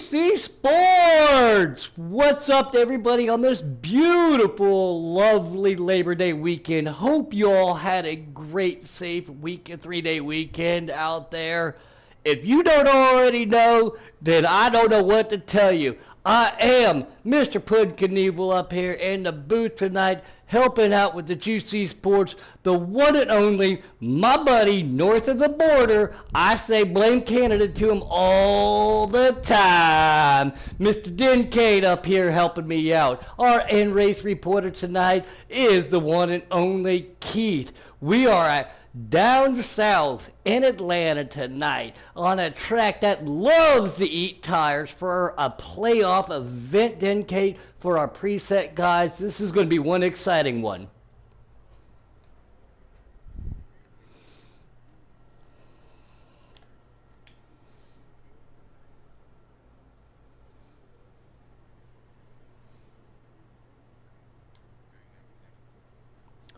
GC Sports! What's up to everybody on this beautiful, lovely Labor Day weekend? Hope you all had a great, safe weekend, 3-day weekend out there. If you don't already know, then I don't know what to tell you. I am Mr. Puddin' Knievel up here in the booth tonight, helping out with the GC Sports, the one and only, my buddy, north of the border. I say blame Canada to him all the time. Mr. Dincade up here helping me out. Our end race reporter tonight is the one and only Keith. We are at down south in Atlanta tonight on a track that loves to eat tires for a playoff event, Dincade, for our preset guys. This is going to be one exciting one.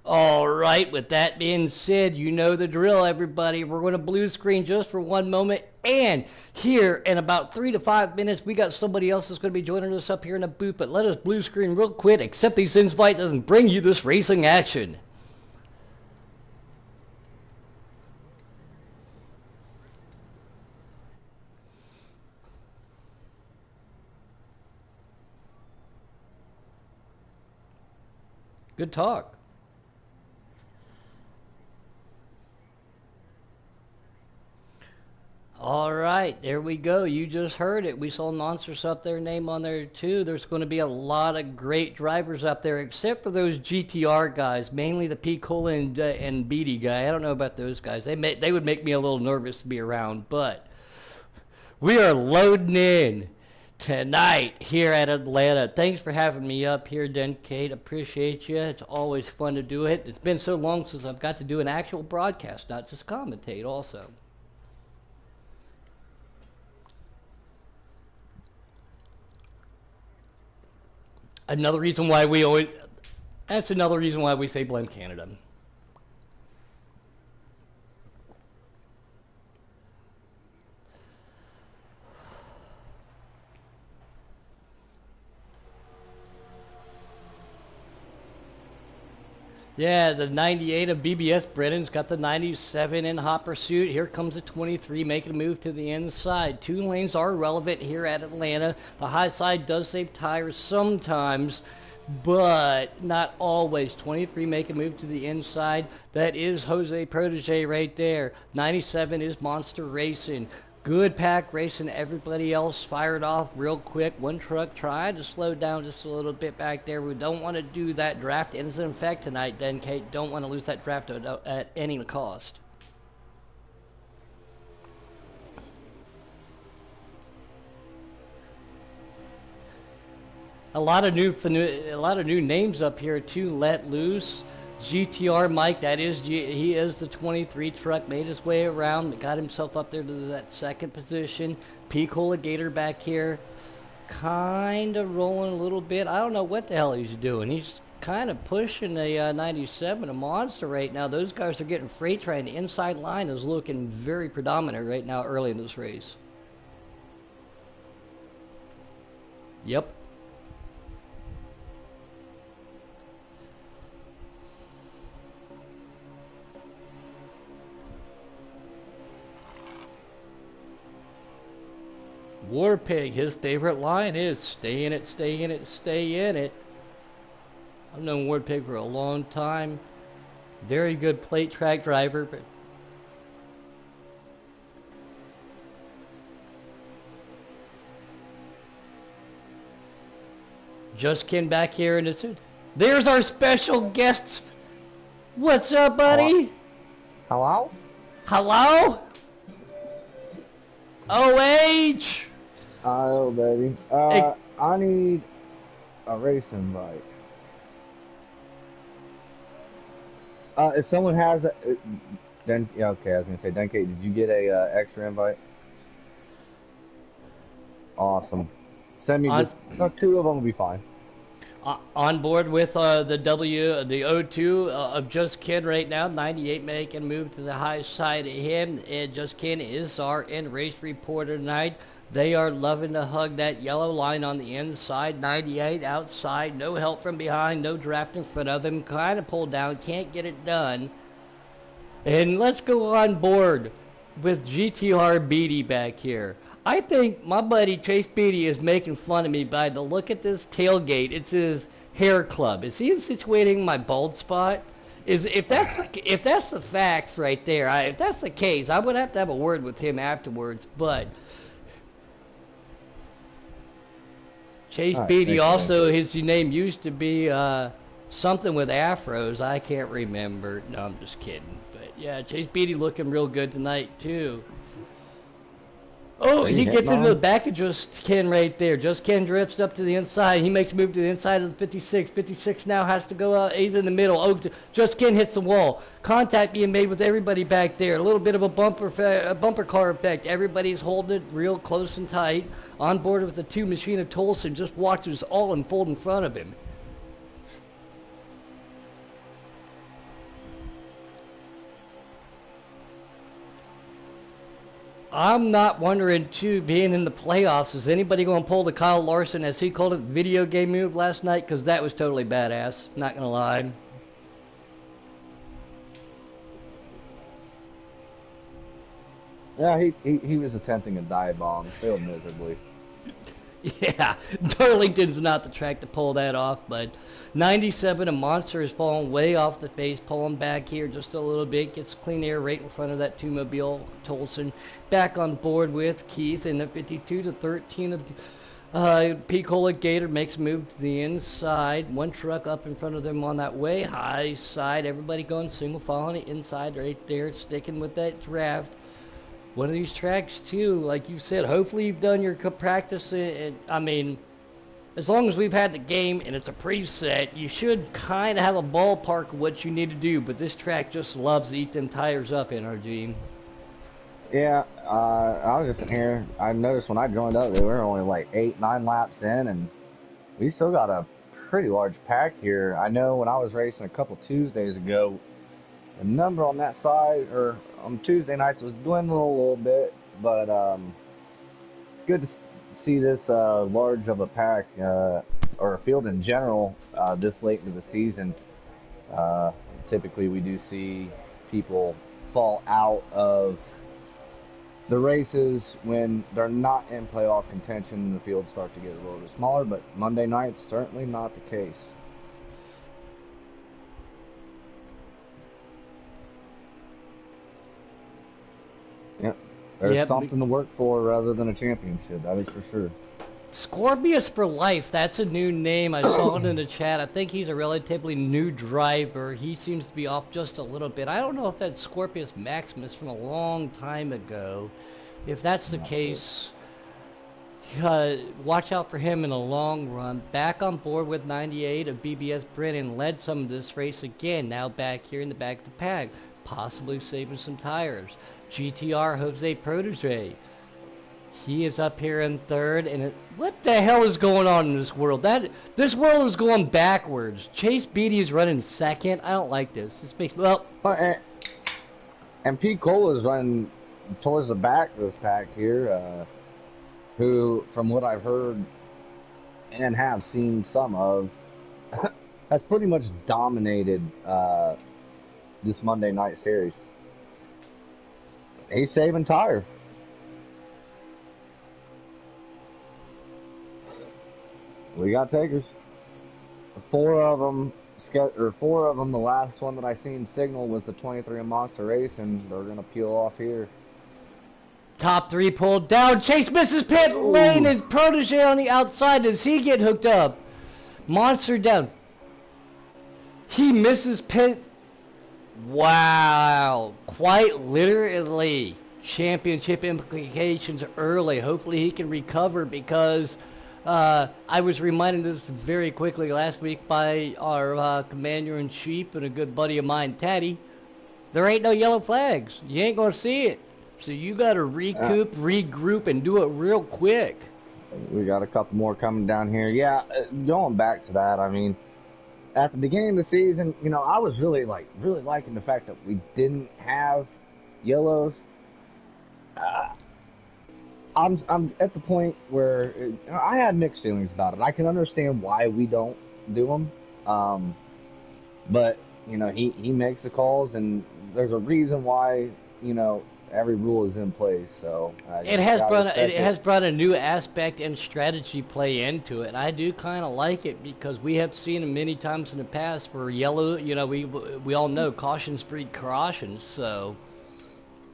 All right, with that being said, you know the drill, everybody. We're going to blue screen just for one moment. And here in about 3 to 5 minutes, we got somebody else that's going to be joining us up here in the booth. But let us blue screen real quick, accept these invites, and bring you this racing action. Good talk. All right, there we go. You just heard it. We saw Monsters up there, name on there too. There's going to be a lot of great drivers up there, except for those GTR guys, mainly the P. Cola and Beatty guy. I don't know about those guys. They would make me a little nervous to be around, but we are loading in tonight here at Atlanta. Thanks for having me up here, Kate. Appreciate you. It's always fun to do it. It's been so long since I've got to do an actual broadcast, not just commentate also. Another reason why that's another reason why we say blame Canada. Yeah, the 98 of BBS Brennan's got the 97 in hot pursuit. Here comes the 23 making a move to the inside. 2 lanes are relevant here at Atlanta. The high side does save tires sometimes, but not always. 23 making a move to the inside. That is Jose Protege right there. 97 is Monster Racing. Good pack racing. Everybody else fired off real quick. One truck tried to slow down just a little bit back there. We don't want to do that. Draft is in effect tonight, then, Kate. Don't want to lose that draft at any cost. A lot of new names up here too. Let Loose. GTR Mike, he is the 23 truck, made his way around, got himself up there to that second position. P. Cola Gator back here, kind of rolling a little bit. I don't know what the hell he's doing. He's kind of pushing a 97, a Monster right now. Those guys are getting freight train. The inside line is looking very predominant right now early in this race. Yep. Warpig, his favorite line is stay in it, stay in it, stay in it. I've known Warpig for a long time. Very good plate track driver, but just came back here and there's our special guest. What's up, buddy? Hello? Hello? OH! Oh, baby. Hey. I need a racing bike. If someone has a, then yeah, okay. I was gonna say, Dunkate, did you get a extra invite? Awesome. Send me just 2 of them will be fine. On board with the O2 of Just Ken right now. 98 making a move to the high side of him. And Just Ken is our in-race reporter tonight. They are loving to hug that yellow line on the inside. 98 outside. No help from behind. No draft in front of him. Kind of pulled down. Can't get it done. And let's go on board with GTR Beatty back here. I think my buddy Chase Beatty is making fun of me by the look at this tailgate. It's his hair club. Is he insinuating my bald spot? If that's the facts right there, if that's the case, I would have to have a word with him afterwards. But Chase Beatty also, his name used to be something with afros. I can't remember. No, I'm just kidding. But yeah, Chase Beatty looking real good tonight too. Oh, he gets into the back of Just Ken right there. Just Ken drifts up to the inside. He makes a move to the inside of the 56. 56 now has to go out. He's in the middle. Oh, Just Ken hits the wall. Contact being made with everybody back there. A little bit of a bumper car effect. Everybody's holding it real close and tight. On board with the two machine of Tolson. Just watches all unfold in front of him. I'm not wondering, too, being in the playoffs, is anybody going to pull the Kyle Larson, as he called it, video game move last night? Because that was totally badass. Not going to lie. Yeah, he was attempting a dive bomb. Failed miserably. Yeah, Darlington's not the track to pull that off, but 97, a monster is falling way off the face, pulling back here just a little bit, gets clean air right in front of that two-mobile. Tolson back on board with Keith in the 52 to 13 of Picola Gator makes a move to the inside. One truck up in front of them on that way high side. Everybody going single file on the inside right there, sticking with that draft. One of these tracks, too, like you said, hopefully you've done your practice. I mean, as long as we've had the game and it's a preset, you should kind of have a ballpark of what you need to do. But this track just loves to eat them tires up, NRG. Yeah, I was just here. I noticed when I joined up, they were only like 8-9 laps in, and we still got a pretty large pack here. I know when I was racing a couple Tuesdays ago, the number on that side, or on Tuesday nights, was dwindling a little bit, but good to see this large of a pack, or a field in general, this late into the season. Typically we do see people fall out of the races when they're not in playoff contention. The fields start to get a little bit smaller, but Monday night's certainly not the case. Yep. There's something to work for rather than a championship, that is for sure. Scorpius for Life, that's a new name. I saw it in the chat. I think he's a relatively new driver. He seems to be off just a little bit. I don't know if that's Scorpius Maximus from a long time ago. If that's the case, watch out for him in the long run. Back on board with 98 of BBS Brennan. Led some of this race again. Now back here in the back of the pack. Possibly saving some tires. GTR Jose Protege. He is up here in third, and what the hell is going on in this world? This world is going backwards. Chase Beatty is running second. I don't like this. This makes and Pete Cole is running towards the back of this pack here. Who, from what I've heard and have seen some of, has pretty much dominated this Monday night series. He's saving tire. We got takers. Four of them. The last one that I seen signal was the 23 in Monster Race, and they're gonna peel off here. Top three pulled down. Chase misses pit lane, and Protege on the outside. Does he get hooked up? Monster down. He misses pit. Wow. Quite literally. Championship implications early. Hopefully he can recover, because I was reminded of this very quickly last week by our commander-in-chief and a good buddy of mine, Taddy. There ain't no yellow flags. You ain't going to see it. So you got to recoup, regroup, and do it real quick. We got a couple more coming down here. Yeah, going back to that, I mean, at the beginning of the season, I was really liking the fact that we didn't have yellows. Uh, I'm at the point where I have mixed feelings about it. I can understand why we don't do them, but he makes the calls, and there's a reason why every rule is in place. So I It just has gotta brought respect it. a new aspect and strategy play into it. I do kind of like it because we have seen it many times in the past where yellow, we all know cautions breed cautions. So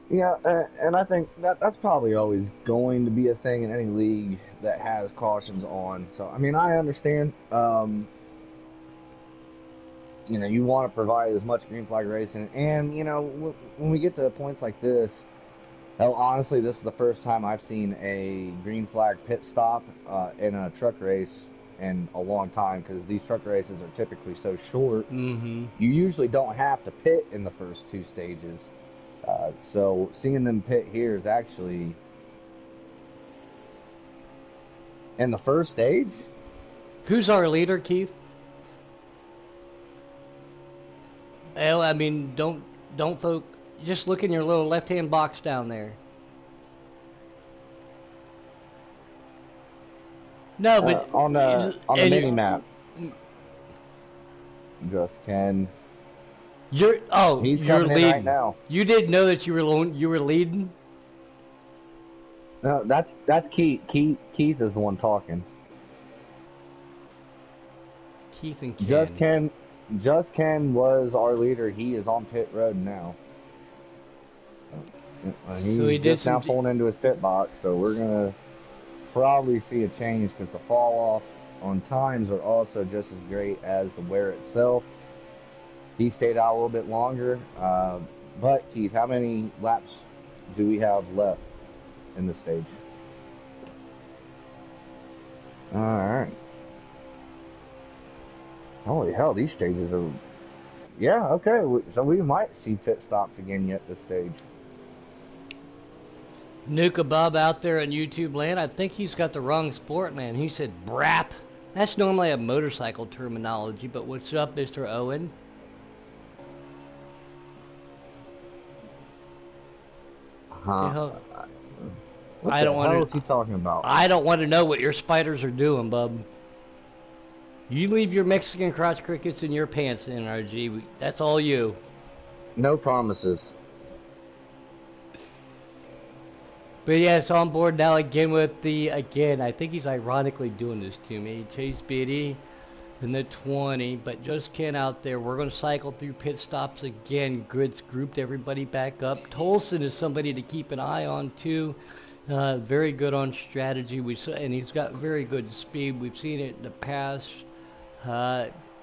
Yeah, and I think that's probably always going to be a thing in any league that has cautions on. So I mean, I understand. You want to provide as much green flag racing, and when we get to points like this, hell, honestly, this is the first time I've seen a green flag pit stop in a truck race in a long time because these truck races are typically so short. mm-hmm. You usually don't have to pit in the first two stages. So seeing them pit here is actually in the first stage. Who's our leader, Keith? Well, I mean, don't folk. Just look in your little left-hand box down there. No, but On the and mini map, just Ken. He's you're coming in right leading. now. You didn't know that you were leading. No, that's Keith. Keith is the one talking. Keith and Ken. Just Ken was our leader. He is on pit road now. He's So he did just some now pulling into his pit box. So we're gonna probably see a change because the fall off on times are also just as great as the wear itself. He stayed out a little bit longer. But Keith, how many laps do we have left in this stage? All right. Holy hell, these stages are... Yeah, okay, so we might see pit stops again yet this stage. Nuka Bob out there on YouTube land, I think he's got the wrong sport, man. He said brap. That's normally a motorcycle terminology, but what's up, Mr. Owen? Huh. What I the don't hell want is he talking about? I don't want to know what your spiders are doing, bub. You leave your Mexican crotch crickets in your pants, NRG. That's all you. No promises. But yes, on board now again with I think he's ironically doing this to me. Chase Beatty in the 20, but just Ken out there. We're going to cycle through pit stops again. Grids grouped everybody back up. Tolson is somebody to keep an eye on too. Very good on strategy. And he's got very good speed. We've seen it in the past.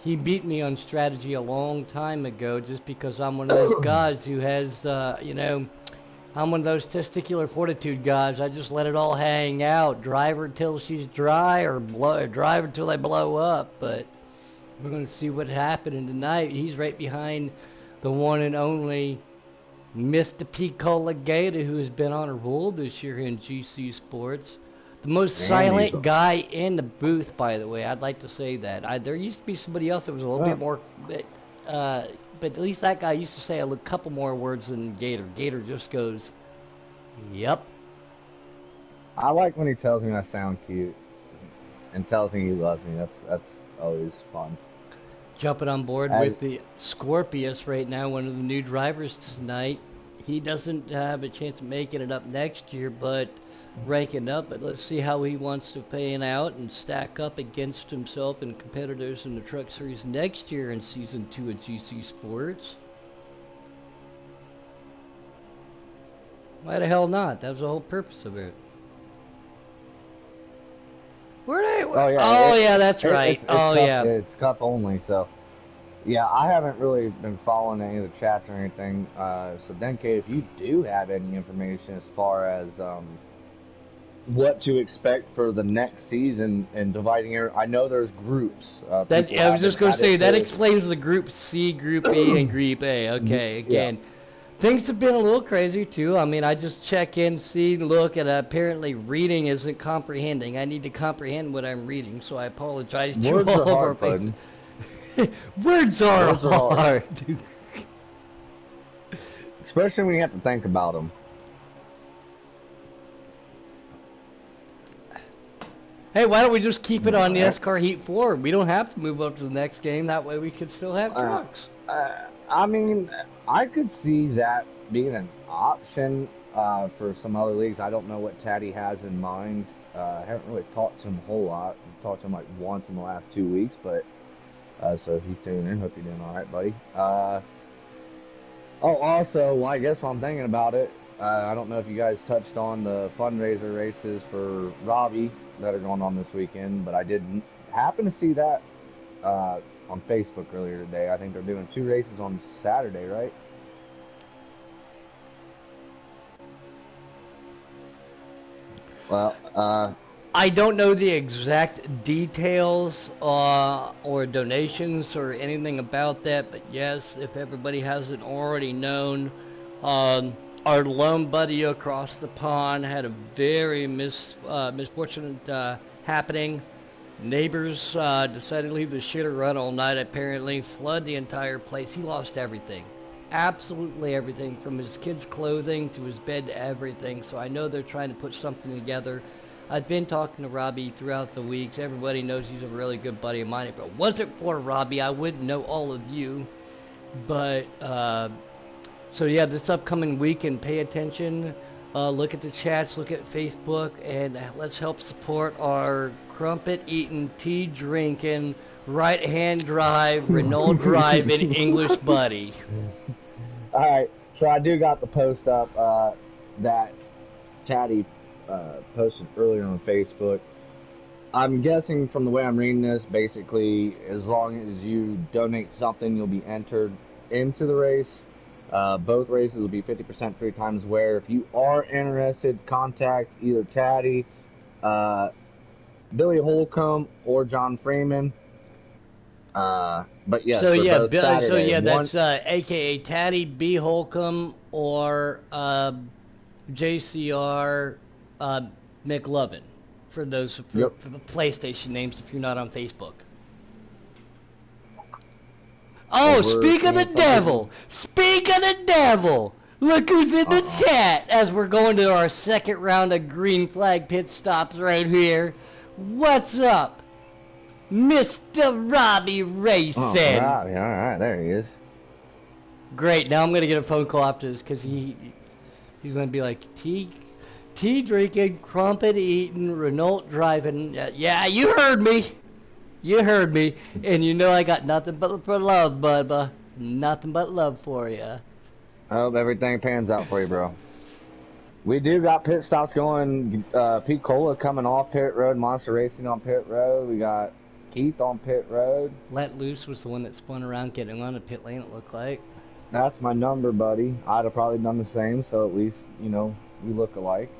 He beat me on strategy a long time ago just because I'm one of those guys who has, I'm one of those testicular fortitude guys. I just let it all hang out. Drive her till she's dry or drive her till they blow up. But we're going to see what happened tonight. He's right behind the one and only Mr. Picola Gator, who has been on a roll this year in GC Sports. The most silent guy in the booth, by the way. I'd like to say that. There used to be somebody else that was a little bit more... but at least that guy used to say a couple more words than Gator. Gator just goes, yep. I like when he tells me I sound cute and tells me he loves me. That's always fun. Jumping on board with the Scorpius right now, one of the new drivers tonight. He doesn't have a chance of making it up next year, but ranking up. But let's see how he wants to pan out and stack up against himself and competitors in the Truck Series next year in Season 2 of GC Sports. Why the hell not? That was the whole purpose of it. Yeah, that's right. It's cup only, so... Yeah, I haven't really been following any of the chats or anything. So, Denke, if you do have any information as far as what to expect for the next season and dividing it, I know there's groups. I was just going to say, that explains the Group C, Group B, and Group A. Okay, again. Things have been a little crazy too. I mean, I just check in, see, look, and apparently reading isn't comprehending. I need to comprehend what I'm reading, so I apologize to Words are all of our hard, faces. bud. Words are Words are hard, hard. especially when you have to think about them. Hey, why don't we just keep it All on the right. NASCAR Heat 4? We don't have to move up to the next game. That way we could still have Uh, trucks. I mean, I could see that being an option for some other leagues. I don't know what Taddy has in mind. I haven't really talked to him a whole lot. I've talked to him like once in the last 2 weeks, but so if he's tuning in, hope you're doing all right, buddy. Oh, also, well, I guess while I'm thinking about it, I don't know if you guys touched on the fundraiser races for Robbie that are going on this weekend, but I did happen to see that on Facebook earlier today. I think they're doing 2 races on Saturday, right? Well, I don't know the exact details or donations or anything about that, but yes, if everybody hasn't already known, our lone buddy across the pond had a very misfortunate happening. Neighbors decided to leave the shitter run all night, apparently, flood the entire place. He lost everything. Absolutely everything, from his kids' clothing to his bed to everything. So I know they're trying to put something together. I've been talking to Robbie throughout the weeks. Everybody knows he's a really good buddy of mine. If it wasn't for Robbie, I wouldn't know all of you. But, so yeah, this upcoming weekend, pay attention. Look at the chats, look at Facebook, and let's help support our crumpet-eating, tea-drinking, right-hand drive, Renault driving English buddy. all right. So I do got the post up that Taddy posted earlier on Facebook. I'm guessing from the way I'm reading this, basically, as long as you donate something, you'll be entered into the race. Both races will be 50% free times where. If you are interested, contact either Taddy, Billy Holcomb, or John Freeman. But yes, So for yeah, both Saturday. One, that's AKA Taddy B Holcomb or JCR McLovin for those yep. for the PlayStation names if you're not on Facebook. Oh, speak of the devil! Speak of the devil! Look who's in the chat as we're going to our second round of green flag pit stops right here. What's up, Mr. Robbie Racing? Oh, all right, there he is. Great, now I'm going to get a phone call after this because he's going to be like, tea drinking, crumpet eating, Renault driving. Yeah, you heard me. You heard me, and you know I got nothing but love, Bubba. Nothing but love for you. I hope everything pans out for you, bro. We do got pit stops going. Pete Cola coming off pit road. Monster Racing on pit road. We got Keith on pit road. Let Loose was the one that spun around getting on the pit lane, it looked like. That's my number, buddy. I'd have probably done the same, so at least, you know, we look alike.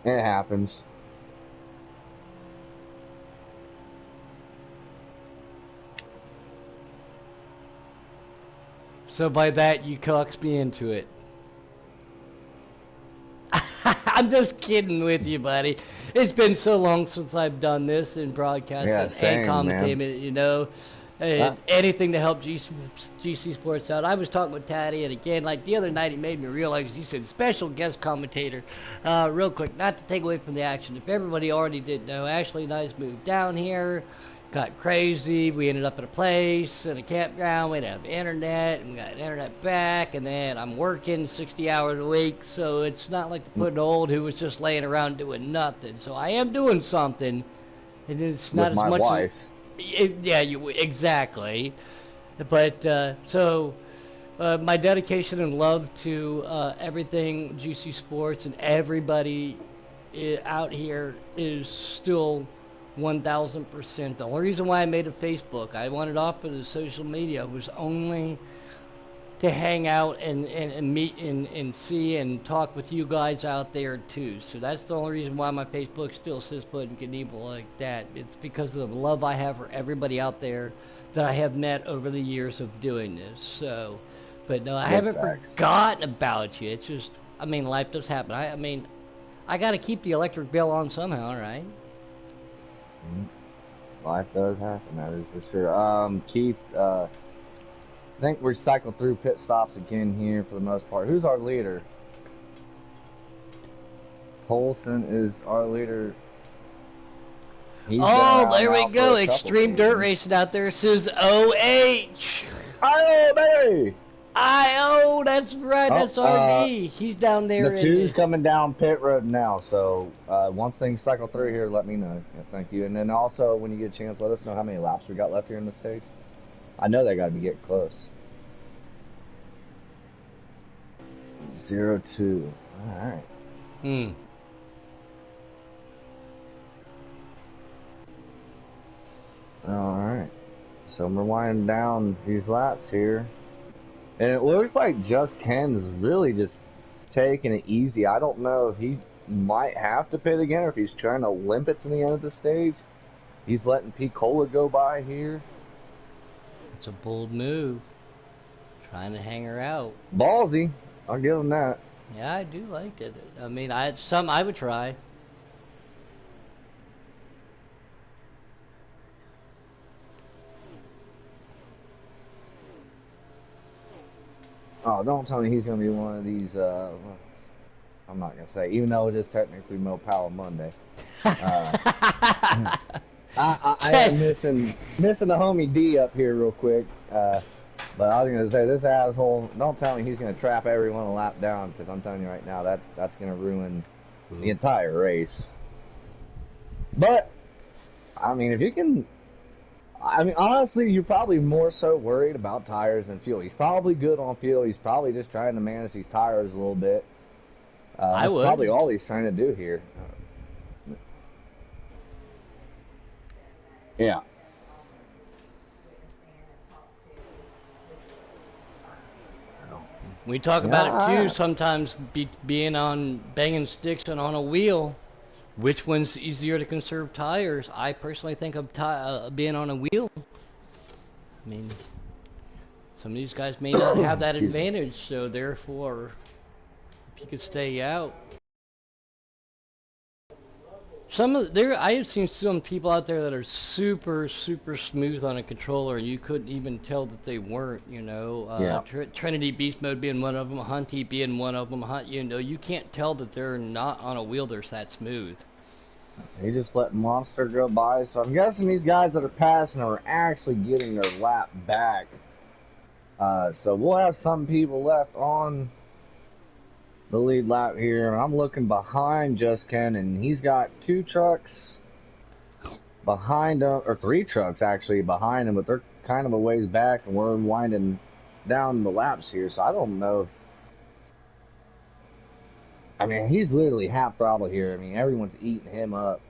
It happens. So by that, you coaxed me into it. I'm just kidding with you, buddy. It's been so long since I've done this in broadcasting and commentating, you know. Anything to help GC Sports out. I was talking with Taddy, and again, like the other night, he made me realize, he said, special guest commentator. Real quick, not to take away from the action. If everybody already didn't know, Ashley and I moved down here, got crazy. We ended up at a place, in a campground. We didn't have internet, and we got internet back, and then I'm working 60 hours a week, so it's not like the putting old who was just laying around doing nothing. So I am doing something, and it's not with as my much wife. Yeah, exactly. But my dedication and love to everything GC Sports and everybody out here is still 1,000%. The only reason why I made a Facebook, I wanted off of the social media, was only to hang out and meet and see and talk with you guys out there too. So that's the only reason why my Facebook still says Puddin' Knievel like that. It's because of the love I have for everybody out there that I have met over the years of doing this. So, but no, I Big haven't facts. forgotten about you. It's just, I mean, life does happen. I mean, I got to keep the electric bill on somehow, right? Life does happen, that is for sure. Keith, I think we cycled through pit stops again here for the most part. Who's our leader? Tolson is our leader. He's been Oh, around there we now for go. a couple Extreme dirt seasons. racing out there says OH. Oh, baby! IO, that's right. Oh, That's RD. He's down the there two's in. coming down pit road now, so once things cycle through here, let me know. Yeah, thank you. And then also, when you get a chance, let us know how many laps we got left here in the stage. I know they got to be getting close. 0-2. All right. Hmm. All right. So we're winding down these laps here. And it looks like Just Ken is really just taking it easy. I don't know if he might have to pit again or if he's trying to limp it to the end of the stage. He's letting P. Cola go by here. It's a bold move. Trying to hang her out. Ballsy. I'll give him that. Yeah, I do like it. I mean, I would try. Oh, don't tell me he's going to be one of these, I'm not going to say, even though it is technically Mo Power Monday. Uh, I am missing the homie D up here real quick. But I was going to say, this asshole, don't tell me he's going to trap everyone a lap down, because I'm telling you right now, that's going to ruin the entire race. But, I mean, if you can... I mean, honestly, you're probably more so worried about tires than fuel. He's probably good on fuel. He's probably just trying to manage these tires a little bit. I That's would. probably all he's trying to do here. Yeah. We talk about it too. Sometimes being on banging sticks and on a wheel. Which one's easier to conserve tires? I personally think of being on a wheel. I mean, some of these guys may not have that Excuse me. advantage, so therefore, if you could stay out. I have seen some people out there that are super smooth on a controller, and you couldn't even tell that they weren't. You know, Yeah. Trinity Beast Mode being one of them, Hunty being one of them. You know, you can't tell that they're not on a wheel. They're that smooth. He just let Monster go by, so I'm guessing these guys that are passing are actually getting their lap back. So we'll have some people left on the lead lap here, and I'm looking behind Just Ken, and he's got 2 trucks behind him, or 3 trucks actually behind him, but they're kind of a ways back, and we're winding down the laps here, so I don't know if, I mean, he's literally half throttle here. I mean, everyone's eating him up.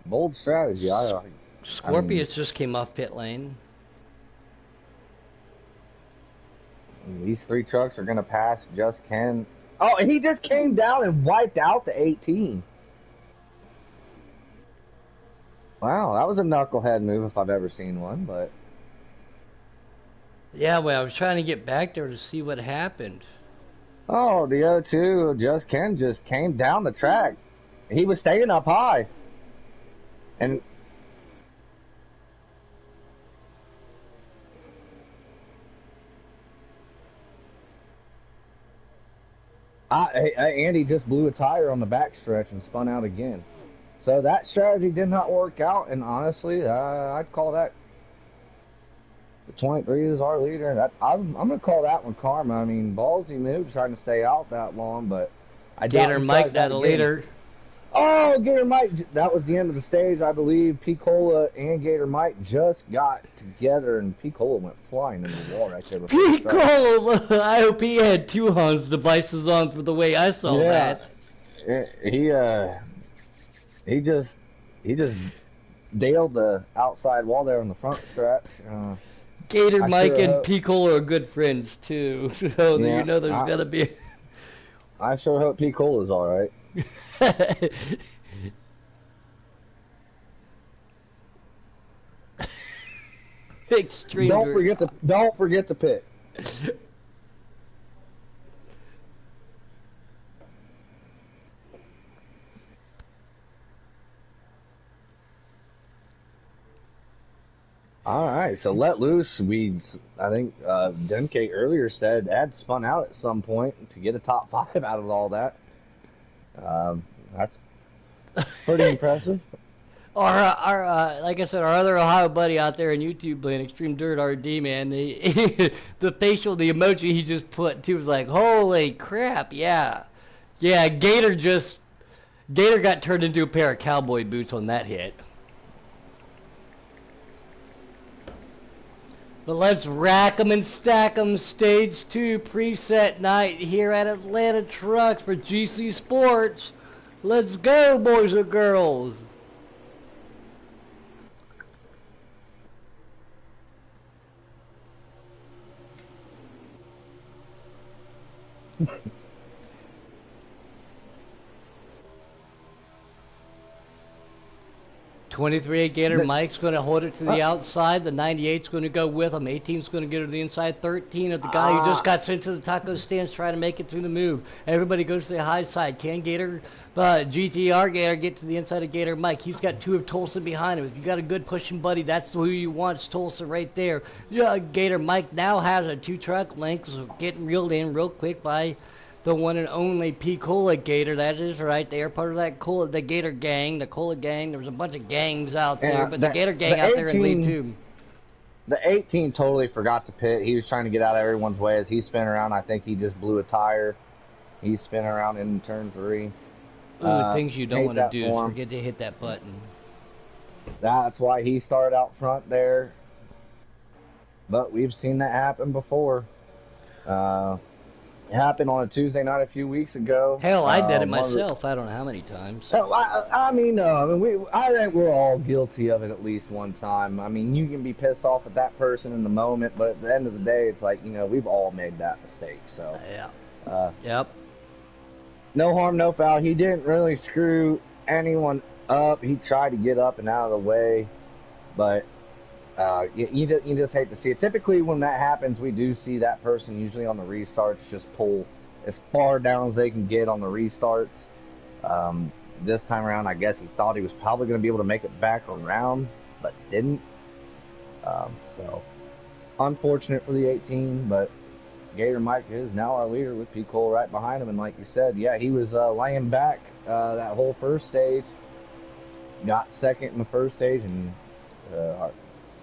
Bold strategy. Scorpius just came off pit lane. These 3 trucks are going to pass Just Ken. Oh, and he just came down and wiped out the 18. Wow, that was a knucklehead move if I've ever seen one, but... Yeah, well, I was trying to get back there to see what happened. Oh, the other 2, Just Ken just came down the track. He was staying up high. And... Andy just blew a tire on the backstretch and spun out again. So that strategy did not work out, and honestly, I'd call that the 23 is our leader. I'm going to call that one karma. I mean, ballsy move trying to stay out that long, but I doubt Gator he Mike, tries that that again. leader. Oh, Gator Mike, that was the end of the stage, I believe. P-Cola and Gator Mike just got together, and P-Cola went flying into the wall right there before the start. Piccolo! I hope he had 2 Hans devices on for the way I saw that. He just nailed the outside wall there on the front stretch. Gator I Mike sure and hope. P. Cole are good friends too, so you Yeah, know there's gonna be I sure hope P. Cole is all right. extreme dirt. Don't forget the pit. All right, so let loose. I think Demke earlier said had spun out at some point to get a top five out of all that. That's pretty impressive. Like I said, our other Ohio buddy out there in YouTube playing Extreme Dirt RD, man, the facial, the emoji he just put too was like, holy crap, yeah. Yeah, Gator got turned into a pair of cowboy boots on that hit. But let's rack 'em and stack 'em. Stage 2 preset night here at Atlanta Trucks for GC Sports. Let's go, boys and girls. '23 Gator Mike's going to hold it to the outside. The '98's going to go with him. 18's going to get to the inside. 13 of the guy who just got sent to the taco stands trying to make it through the move. Everybody goes to the high side. Can GTR Gator get to the inside of Gator Mike? He's got 2 of Tulsa behind him. If you got a good pushing buddy, that's who you want. It's Tulsa right there. Yeah, Gator Mike now has a 2 truck length, so getting reeled in real quick by the one and only P. Cola Gator. That is right. They are part of that the Gator gang, the Cola gang. There was a bunch of gangs out there, Yeah, but the Gator gang out there in lead 2. The 18 totally forgot to pit. He was trying to get out of everyone's way as he spun around. I think he just blew a tire. He spun around in turn 3. Ooh, things you don't want to do is form. forget to hit that button. That's why he started out front there. But we've seen that happen before. It happened on a Tuesday night a few weeks ago. Hell, I did it myself. I don't know how many times. I mean, I think we're all guilty of it at least one time. I mean, you can be pissed off at that person in the moment, but at the end of the day, it's like, we've all made that mistake. So, yeah. Yep. No harm, no foul. He didn't really screw anyone up. He tried to get up and out of the way, but you just hate to see it. Typically, when that happens, we do see that person usually on the restarts just pull as far down as they can get on the restarts. This time around, I guess he thought he was probably going to be able to make it back around, but didn't. So, unfortunate for the 18, but Gator Mike is now our leader with P. Cole right behind him. And like you said, yeah, he was laying back that whole first stage. Got second in the first stage, and our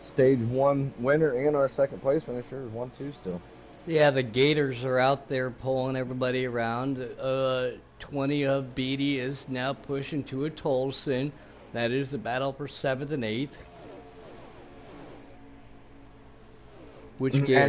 stage 1 winner and our second place finisher is 1-2 still. Yeah, the Gators are out there pulling everybody around. 20 of Beatty is now pushing to a Tolson. That is the battle for 7th and 8th. Which Gator?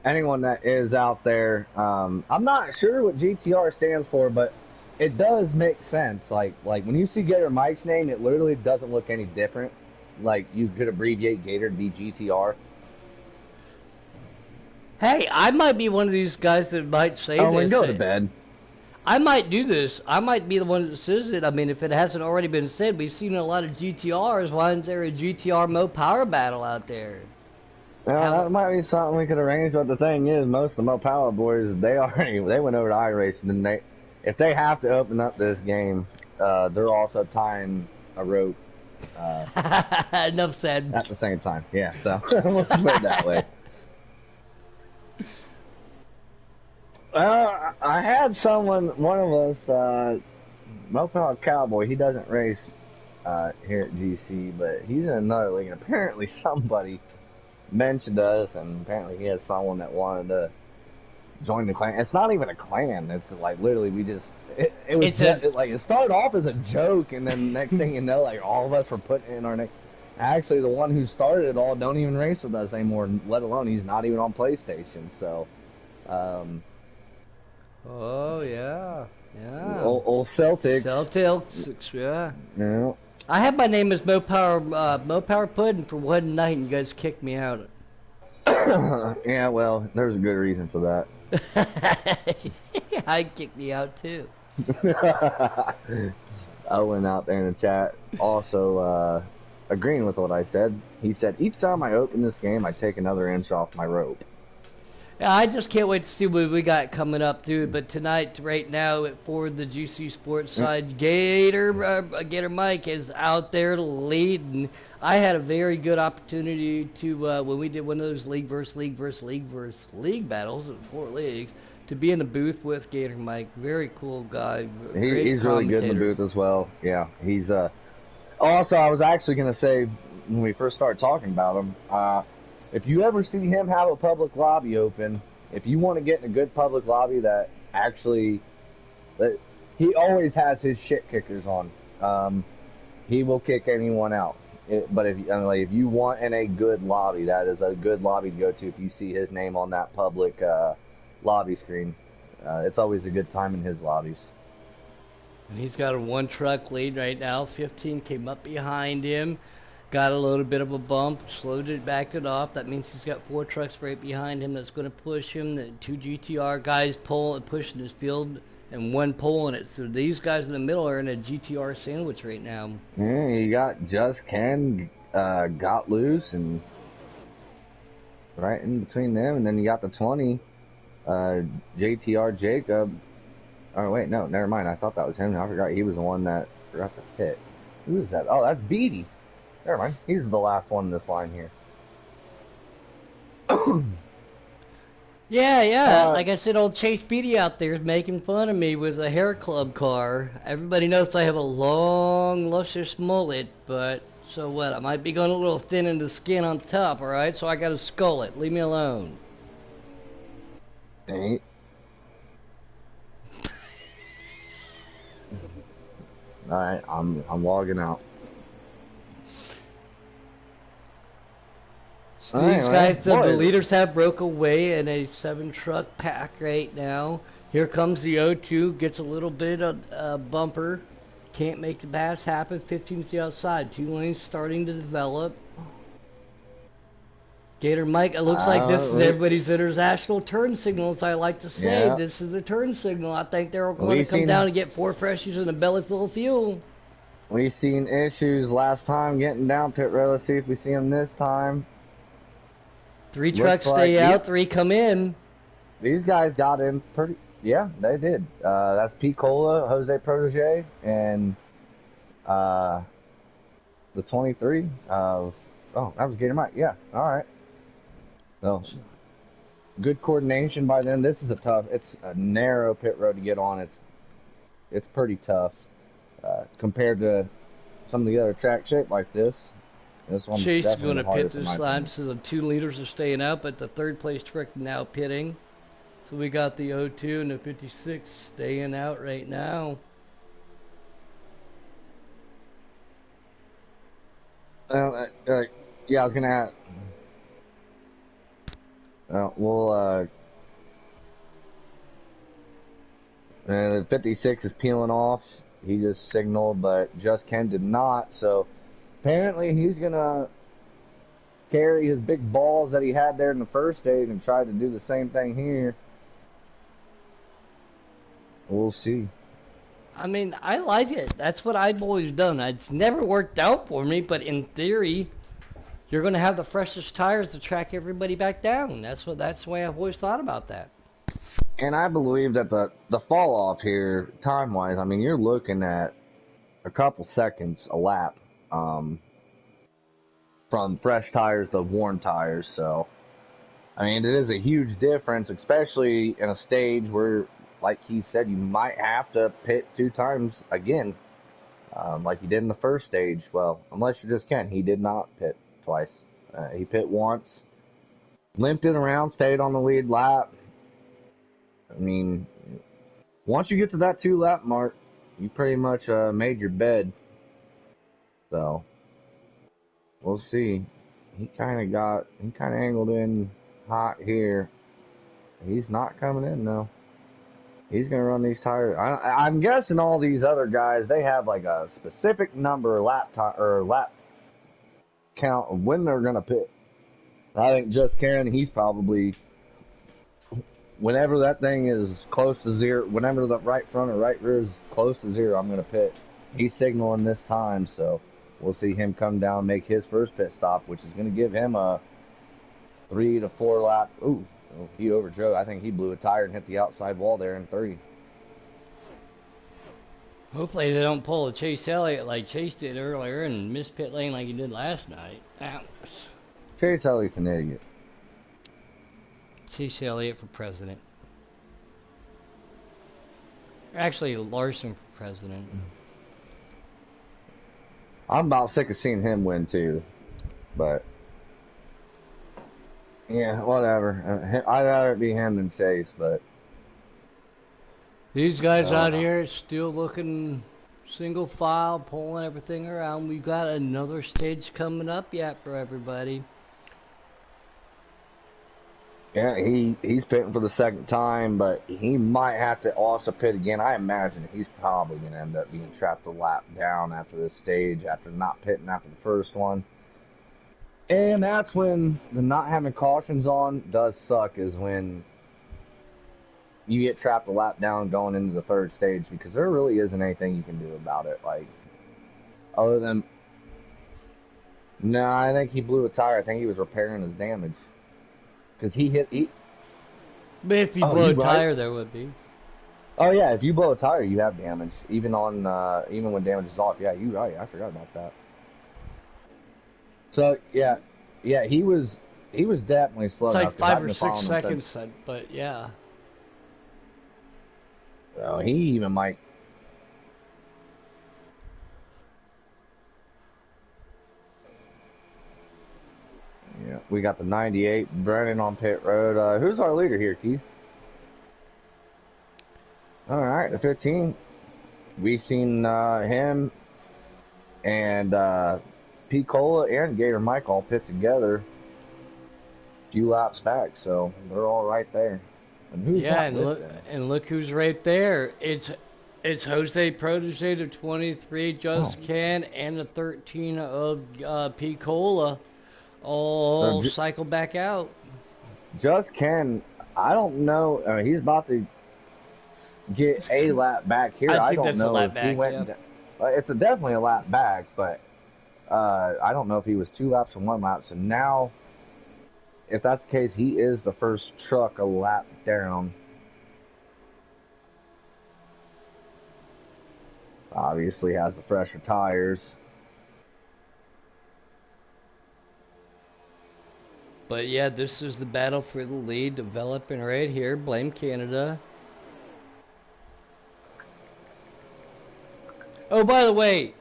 Anyone that is out there, I'm not sure what GTR stands for, but it does make sense. Like when you see Gator Mike's name, it literally doesn't look any different. Like you could abbreviate Gator to be GTR. Hey, I might be one of these guys that might say this. And go to bed. I might do this. I might be the one that says it. I mean, if it hasn't already been said, we've seen a lot of GTRs. Why isn't there a GTR Mo Power battle out there? That might be something we could arrange, but the thing is, most of the Mo Power boys, they went over to iRacing, and if they have to open up this game, they're also tying a rope. Enough said. At the same time, yeah. So let's put it that way. I had one of us, Mo Power Cowboy. He doesn't race here at GC, but he's in another league. And apparently, somebody mentioned us, and apparently he has someone that wanted to join the clan. It's not even a clan. It's like literally it started off as a joke, and then next thing you know, like all of us were putting in our name. Actually, the one who started it all don't even race with us anymore, let alone he's not even on PlayStation. So, oh yeah, old Celtics. Celtics, yeah. Yeah. I had my name as Mo Power Puddin' for one night, and you guys kicked me out. Yeah, well, there's a good reason for that. I kicked me out too. I went out there in the chat also agreeing with what I said. He said, each time I open this game, I take another inch off my rope. Yeah, I just can't wait to see what we got coming up, dude. But tonight, right now, for the GC Sports side, Gator Mike is out there leading. I had a very good opportunity to when we did one of those league battles in 4 leagues to be in the booth with Gator Mike. Very cool guy, great He's really good in the commentator. booth as well. Yeah, he's also, I was actually going to say when we first started talking about him, if you ever see him have a public lobby open, if you want to get in a good public lobby that actually, that he always has his shit kickers on. He will kick anyone out. But if you want in a good lobby, that is a good lobby to go to. If you see his name on that public lobby screen, it's always a good time in his lobbies. And he's got a one truck lead right now. 15 came up behind him, got a little bit of a bump, slowed it, backed it off. That means he's got 4 trucks right behind him that's going to push him. The 2 GTR guys pushing his field, and one pulling it. So these guys in the middle are in a GTR sandwich right now. Yeah, you got Just Ken got loose and right in between them, and then you got the 20 JTR Jacob. Oh wait, no, never mind. I thought that was him. I forgot he was the one that forgot to pit. Who is that? Oh, that's Beatty. Never mind. He's the last one in this line here. Yeah. Like I said, old Chase Beatty out there is making fun of me with a hair club car. Everybody knows I have a long, luscious mullet, but so what? I might be going a little thin in the skin on top, alright? So I gotta skull it. Leave me alone. Ain't. All right, I'm logging out. So All these right, guys, the leaders have broke away in a 7-truck pack right now. Here comes the O2, gets a little bit of bumper. Can't make the pass happen. 15's the outside. 2 lanes starting to develop. Gator Mike, it looks like this is everybody's international turn signal, as I like to say. Yeah. This is the turn signal. I think they're going to come down and get 4 freshies and a belly full of fuel. We seen issues last time getting down pit road. Let's see if we see them this time. 3 trucks stay out, 3 come in. These guys got in pretty. Yeah, they did. That's Pete Cola, Jose Protege, and the 23 of. Oh, that was Gator Mike. Yeah, all right. So, good coordination by them. This is it's a narrow pit road to get on. It's pretty tough compared to some of the other track shape like this. This one's Chase is going definitely to the pit hardest in this my time, opinion. so the 2 leaders are staying out, but the 3rd place truck now pitting. So we got the O2 and the 56 staying out right now. Well, yeah, I was gonna add. We'll the 56 is peeling off. He just signaled, but Just Ken did not. So apparently he's gonna carry his big balls that he had there in the first stage and try to do the same thing here. We'll see. I mean, I like it. That's what I've always done. It's never worked out for me, but in theory, you're going to have the freshest tires to track everybody back down. That's the way I've always thought about that. And I believe that the fall off here, time wise, I mean, you're looking at a couple seconds a lap from fresh tires to worn tires. So, I mean, it is a huge difference, especially in a stage where, like Keith said, you might have to pit 2 times again, like you did in the first stage. Well, unless you just can. He did not pit twice. He pit once, limped it around, stayed on the lead lap. I mean, once you get to that 2-lap mark, you pretty much made your bed. So, we'll see. He kind of angled in hot here. He's not coming in though. He's gonna run these tires. I'm guessing all these other guys they have like a specific number lap count of when they're gonna pit. I think just Karen, he's probably whenever that thing is close to zero, whenever the right front or right rear is close to zero, I'm gonna pit. He's signaling this time, so we'll see him come down, make his first pit stop, which is gonna give him a 3 to 4 lap. Ooh, he overdrove. I think he blew a tire and hit the outside wall there in 3. Hopefully they don't pull a Chase Elliott like Chase did earlier and miss pit lane like he did last night. Ouch. Chase Elliott's an idiot. Chase Elliott for president. Actually, Larson for president. I'm about sick of seeing him win too, but yeah, whatever. I'd rather it be him than Chase, but These guys out here still looking single file, pulling everything around. We've got another stage coming up yet for everybody. yeah, he's pitting for the second time, but he might have to also pit again. I imagine he's probably going to end up being trapped a lap down after this stage, after not pitting after the first one. And that's when the not having cautions on does suck, is when you get trapped a lap down going into the third stage, because there really isn't anything you can do about it. Like, other than, no, I think he blew a tire. I think he was repairing his damage. Because But if you blow a tire, there would be. Oh yeah, if you blow a tire, you have damage. Even when damage is off. Yeah, you're right. I forgot about that. So yeah, he was definitely slow. It's like 5 or 6 seconds, but yeah. Oh, he even might. Yeah, we got the 98 Brennan on pit road. Who's our leader here, Keith? All right, the 15. We seen him and P. Cola and Gator Mike all pit together a few laps back, so they're all right there. And who's look who's right there. It's Jose Protege of 23, Just Ken, and the 13 of P. Cola. All cycle back out. Just Ken, I don't know. I mean, he's about to get a lap back here. I think don't that's know a lap if back. He went. Yep. It's definitely a lap back, but I don't know if he was 2 laps or 1 lap. So now, if that's the case, he is the first truck a lap down. Obviously has the fresher tires. But yeah, this is the battle for the lead developing right here. Blame Canada. Oh, by the way,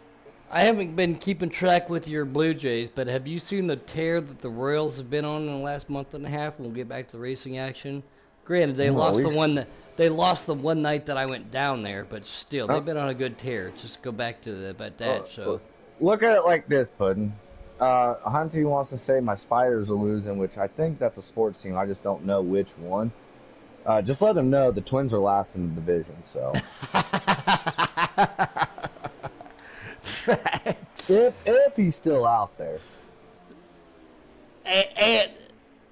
I haven't been keeping track with your Blue Jays, but have you seen the tear that the Royals have been on in the last month and a half? We'll get back to the racing action. Granted, they lost the one night that I went down there, but still, they've been on a good tear. Just go back to that. So look at it like this, Puddin'. Hunty wants to say my Spiders are losing, which I think that's a sports team. I just don't know which one. Just let them know the Twins are last in the division. So, if he's still out there,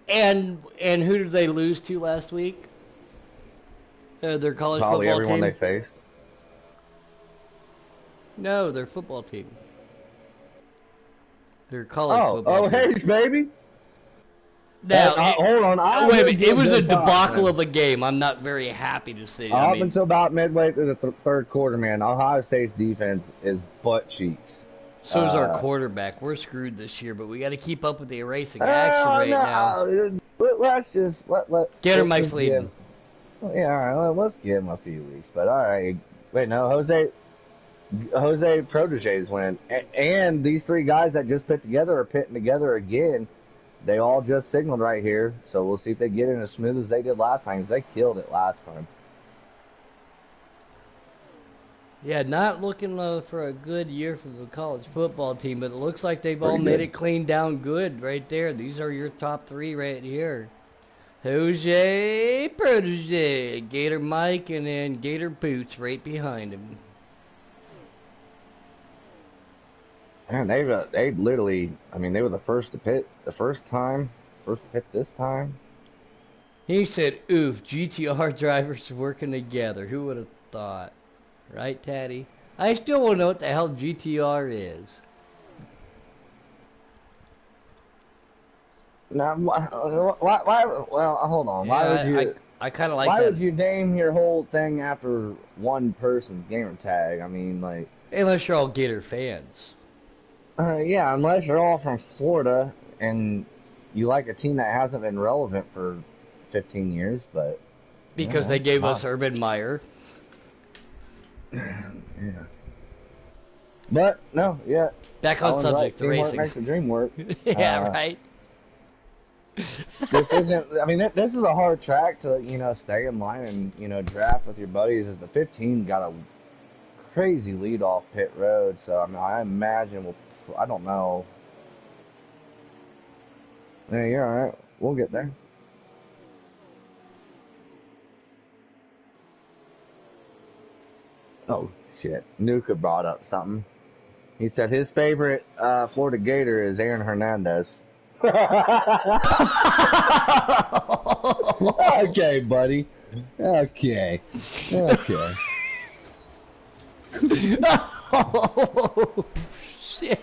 and who did they lose to last week? Their college probably football everyone team. they faced. No, their football team. Their college football team. Hayes, baby. Now, hold on. Wait a minute. It was a debacle of a game. I'm not very happy to say. Up until about midway through the third quarter, man, Ohio State's defense is butt cheeks. So is our quarterback. We're screwed this year, but we got to keep up with the erasing action now. Let's just let Gator Mike's leading. Yeah, all right. Let's give him a few weeks. But all right, wait, no, Jose Protege's winning, and these 3 guys that just pit together are pitting together again. They all just signaled right here, so we'll see if they get in as smooth as they did last time, because they killed it last time. Yeah, not looking for a good year for the college football team, but it looks like they've all made it clean down good right there. These are your top 3 right here. Jose Protege, Gator Mike, and then Gator Boots right behind him. Man, they literally, I mean, they were the first to pit first to pit this time. He said, oof, GTR drivers working together. Who would have thought? Right, Taddy? I still want to know what the hell GTR is. Now, why, well, hold on. Yeah, I kind of like Why that. would you name your whole thing after one person's gamer tag? I mean, like, Unless you're all Gator fans. yeah, unless you're all from Florida and you like a team that hasn't been relevant for 15 years, but Because they gave us Urban Meyer. Yeah. But no, yeah. Back on subject, the Teamwork racing. makes the dream work. Yeah, right. This isn't. I mean, this is a hard track to stay in line and draft with your buddies. As the 15 got a crazy lead off pit road, so I mean, I imagine we'll. I don't know. Yeah, you're all right. We'll get there. Oh shit! Nuka brought up something. He said his favorite Florida Gator is Aaron Hernandez. Okay, buddy. Okay. Oh, shit.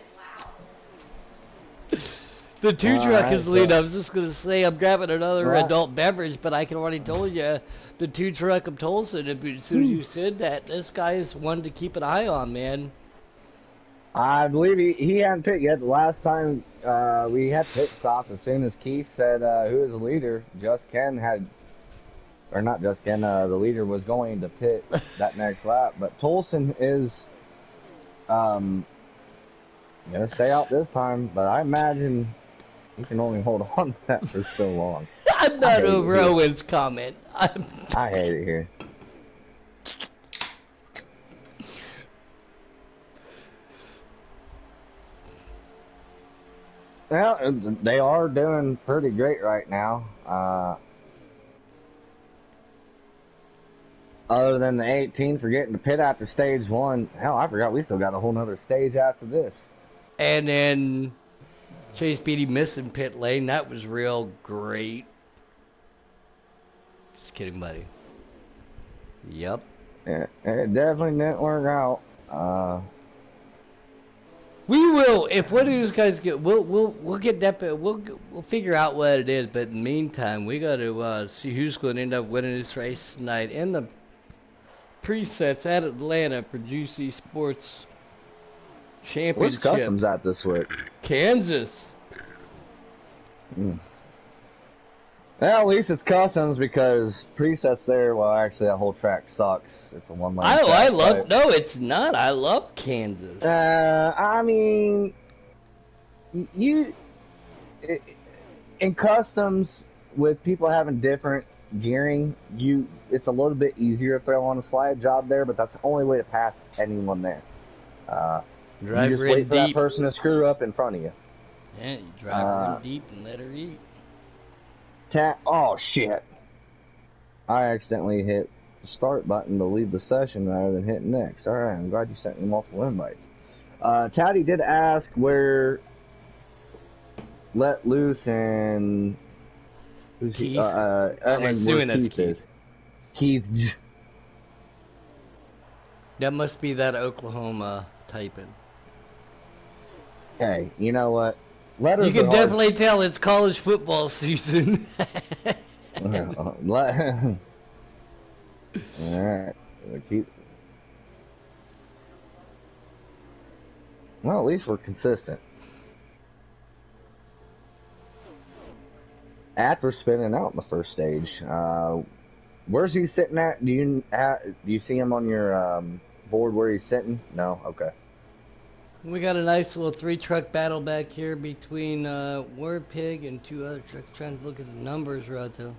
The two truck is lead. I was just going to say I'm grabbing another adult beverage, but I can already told you the two truck of Tulsa. As soon as you said that, this guy is one to keep an eye on, man. I believe he hadn't pit yet. The last time we had pit stops, as soon as Keith said who is the leader, Just Ken had, or not Just Ken, the leader was going to pit that next lap. But Tolson is going to stay out this time, but I imagine he can only hold on to that for so long. I'm not over Owen's comment. I hate it here. Well, they are doing pretty great right now. Other than the 18 for getting to pit after stage one. Hell, I forgot we still got a whole nother stage after this. And then Chase Beatty missing pit lane. That was real great. Just kidding, buddy. Yep. Yeah, it definitely didn't work out. We will, if one of these guys get, we'll get that, we'll figure out what it is. But in the meantime, we got to see who's going to end up winning this race tonight in the presets at Atlanta for Juicy Sports Championship. Where's Customs at this week? Kansas. Well, at least it's Customs because presets there. Well, actually, that whole track sucks. It's a one-lane track. I love. No, it's not. I love Kansas. I mean, in Customs with people having different gearing, it's a little bit easier if they're on a slide job there. But that's the only way to pass anyone there. You just wait for that person to screw up in front of you. Yeah, you drive in deep and let her eat. Oh shit! I accidentally hit the start button to leave the session rather than hitting next. Alright, I'm glad you sent me multiple invites. Taddy did ask where Let Loose and who's Keith. I'm assuming that's Keith. Keith. That must be that Oklahoma typing. Hey, you know what? You can definitely tell it's college football season. Alright. Well, at least we're consistent. After spinning out in the first stage, where's he sitting at? Do you see him on your board where he's sitting? No? Okay. We got a nice little 3-truck battle back here between Word Pig and 2 other trucks. Trying to look at the numbers right though.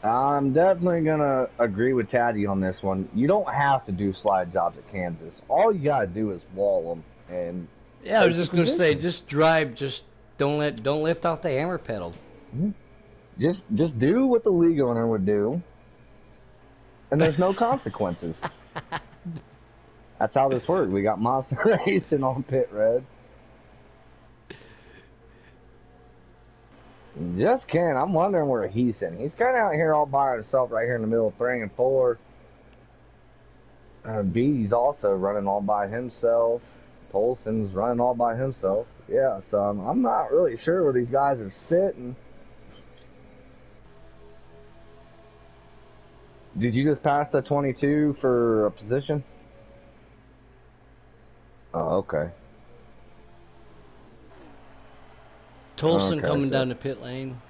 I'm definitely gonna agree with Taddy on this one. You don't have to do slide jobs at Kansas. All you gotta do is wall them and Yeah, I was take the just gonna say, position. just drive, just don't lift off the hammer pedal. Mhm. Just do what the league owner would do, and there's no consequences. That's how this works. We got Monster Racing on pit red. Just Ken, I'm wondering where he's in. He's kind of out here all by himself right here in the middle of 3 and 4. B's also running all by himself. Tolson's running all by himself. Yeah, so I'm not really sure where these guys are sitting. Did you just pass the 22 for a position? Oh, okay. Tolson Okay, coming so down the pit lane.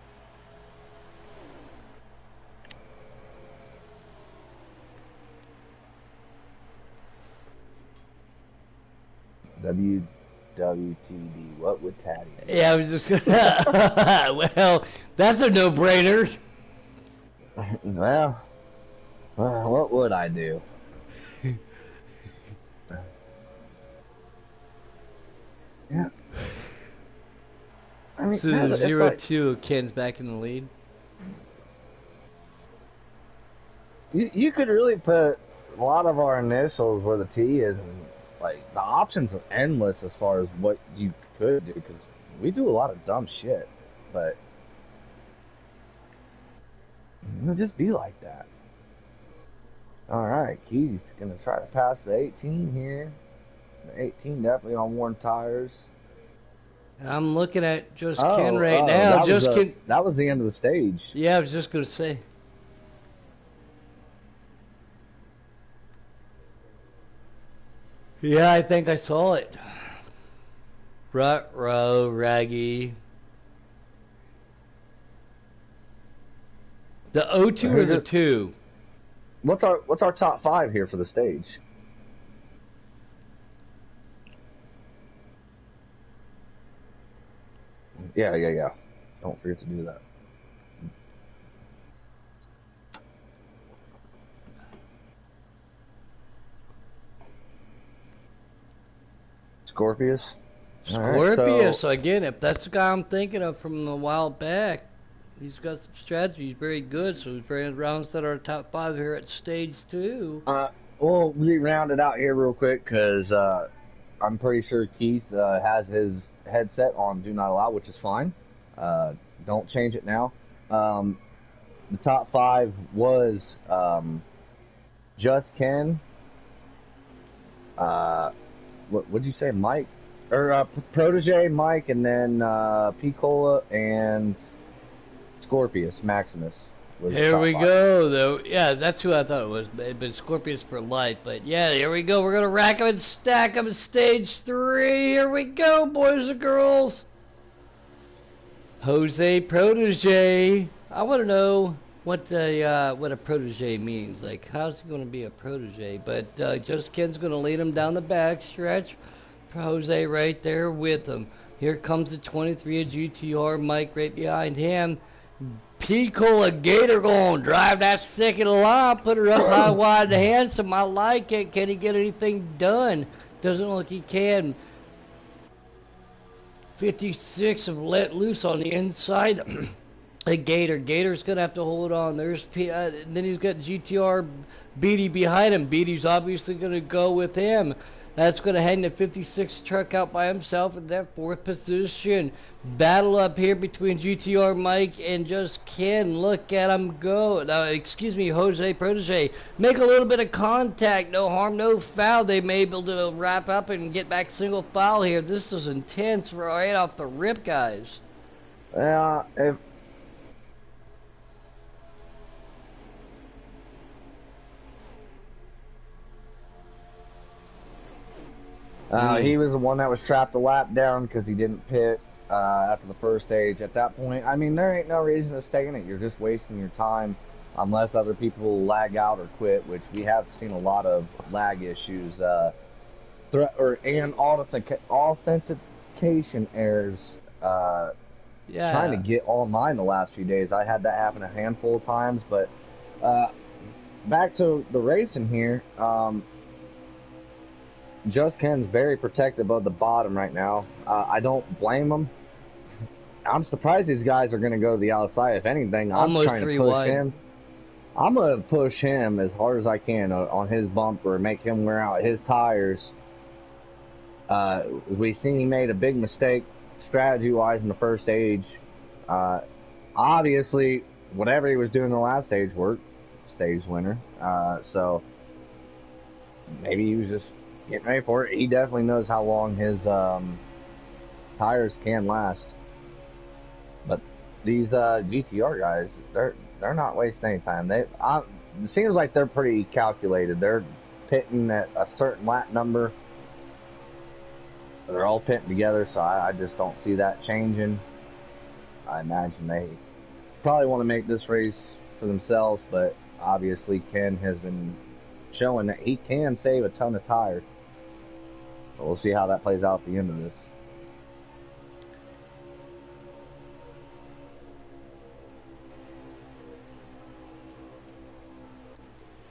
WWTD, what would Taddy do? Yeah, I was just gonna. Well, that's a no-brainer. Well, what would I do? Yeah, I mean, So it's like 0-2, Ken's back in the lead. you could really put a lot of our initials where the T is, and like the options are endless as far as what you could do because we do a lot of dumb shit, but it'll just be like that. All right, Keith's gonna try to pass the 18 here. The 18 definitely on worn tires. I'm looking at just Ken Oh, right now. Just Ken. that was the end of the stage. Yeah, I was just gonna say. Yeah, I think I saw it. Rut row, Raggy. The O2 or Who's the it? 2? What's our top 5 here for the stage? Yeah. Don't forget to do that. Scorpius. All right, so Scorpius, again, if that's the guy I'm thinking of from a while back, he's got some strategy. He's very good, so he's very rounds that are top 5 here at stage 2. we round it out here real quick because I'm pretty sure Keith has his headset on Do Not Allow, which is fine. Don't change it now. The top 5 was Just Ken. What would you say, Mike? Or Protege, Mike, and then Picola and Scorpius, Maximus. Was Here top we 5. go, though. Yeah, that's who I thought it was. But Scorpius for life. But yeah, here we go. We're going to rack them and stack them. Stage 3. Here we go, boys and girls. Jose Protege. I want to know what a protege means. Like, how's he going to be a protege? But Just Ken's going to lead him down the back stretch. Jose right there with him. Here comes the 23 of GTR. Mike right behind him. Pico, a Gator going to drive that second line, put her up high, wide, and handsome. I like it. Can he get anything done? Doesn't look he can. 56 of let loose on the inside. A Gator. Gator's going to have to hold on. There's and then he's got GTR Beatty behind him. Beatty's obviously going to go with him. That's going to hang the 56 truck out by himself in that 4th position. Battle up here between GTR Mike and Just Ken. Look at him go. Now, excuse me, Jose Protege. Make a little bit of contact. No harm, no foul. They may be able to wrap up and get back single file here. This is intense right off the rip, guys. Yeah, if he was the one that was trapped a lap down because he didn't pit after the first stage. At that point, I mean, there ain't no reason to stay in it. You're just wasting your time unless other people lag out or quit, which we have seen a lot of lag issues and authentication errors trying to Yeah. get online the last few days. I had that happen a handful of times, but uh, back to the racing here. Just Ken's very protective of the bottom right now. I don't blame him. I'm surprised these guys are going to go to the outside. If anything, I'm Almost trying to three push wide. him. I'm going to push him as hard as I can on his bumper, make him wear out his tires. We seen he made a big mistake strategy-wise in the first stage. Uh, Obviously, whatever he was doing in the last stage worked. Stage winner. So maybe he was just getting ready for it. He definitely knows how long his tires can last. But these GTR guys, they're not wasting any time. It seems like they're pretty calculated. They're pitting at a certain lap number. They're all pitting together, so I just don't see that changing. I imagine they probably want to make this race for themselves, but obviously Ken has been showing that he can save a ton of tires. So we'll see how that plays out at the end of this.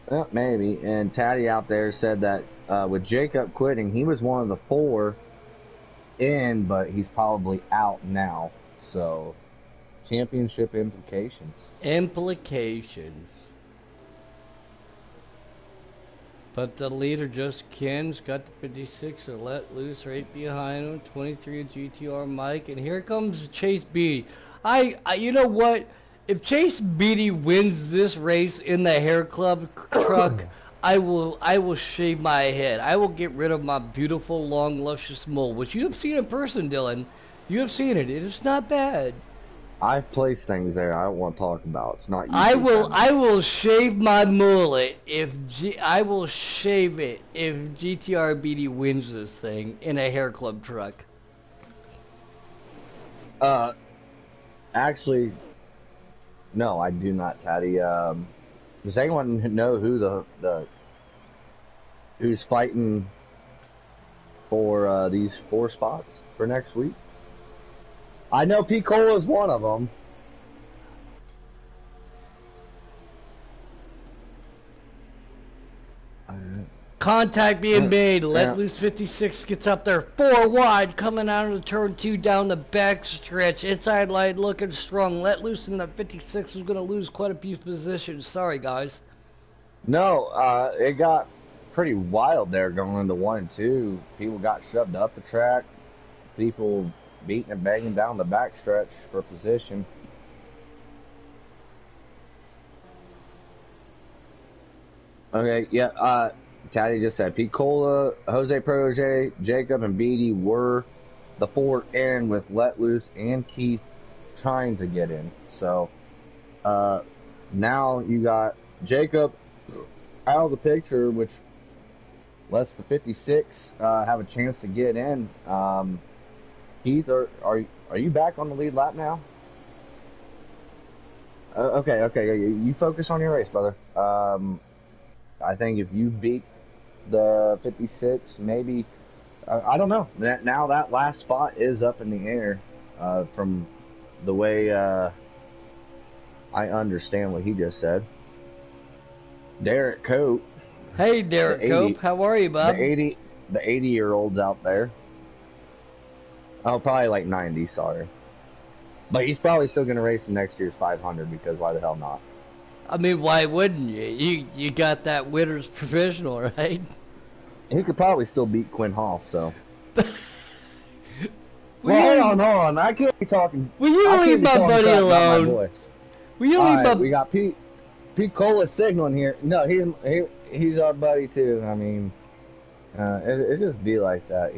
Well, maybe. And Taddy out there said that with Jacob quitting, he was one of the 4 in, but he's probably out now. So, championship implications. Implications. But the leader, just Ken's got the 56 and let loose right behind him. 23 GTR Mike, and here comes Chase Beatty. You know what? If Chase Beatty wins this race in the Hair Club truck, I will shave my head. I will get rid of my beautiful, long, luscious mole, which you have seen in person, Dylan. You have seen it. It is not bad. I've placed things there I don't want to talk about. It's not YouTube friendly. I will shave my mullet I will shave it if GTR BD wins this thing in a hair club truck. Uh, Actually, no, I do not, Taddy. Does anyone know who the who's fighting for these 4 spots for next week? I know P. Cole is one of them. Contact being made. Let Yeah. loose 56 gets up there. 4 wide coming out of the turn 2 down the back stretch. Inside line looking strong. Let loose in the 56 is going to lose quite a few positions. Sorry, guys. No, it got pretty wild there going into 1 and 2. People got shoved up the track. People beating and banging down the backstretch for position. Okay, yeah, Taddy just said Picola, Jose Protege, Jacob, and Beatty were the 4 in with Let Loose and Keith trying to get in. So, now you got Jacob out of the picture, which lets the 56 have a chance to get in. Keith, are you back on the lead lap now? Okay, you focus on your race, brother. I think if you beat the 56, maybe I don't know. Now that last spot is up in the air. From the way I understand what he just said. Derek Cope. Hey, Derek Cope. How are you, bub? The 80-year-olds out there. Oh, probably like 90. Sorry, but he's probably still going to race in next year's 500 because why the hell not? I mean, why wouldn't you? You got that winner's provisional, right? He could probably still beat Quinn Hoff, so. Will Hold on. I can't be talking. Will you leave my buddy alone? My boy. Will you leave my? We got Pete Cola signaling here. No, he's our buddy too. I mean, it just be like that.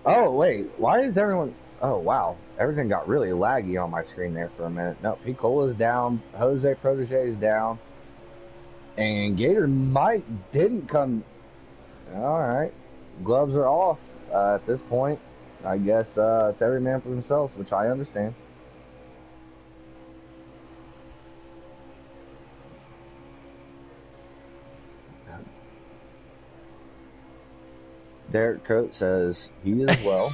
Oh wait, why is everyone? Oh wow, everything got really laggy on my screen there for a minute. No, Pete Cola's down. Jose Protege is down. And Gator Mike didn't come. All right, gloves are off at this point. I guess it's every man for themselves, which I understand. Derek Coates says he is well.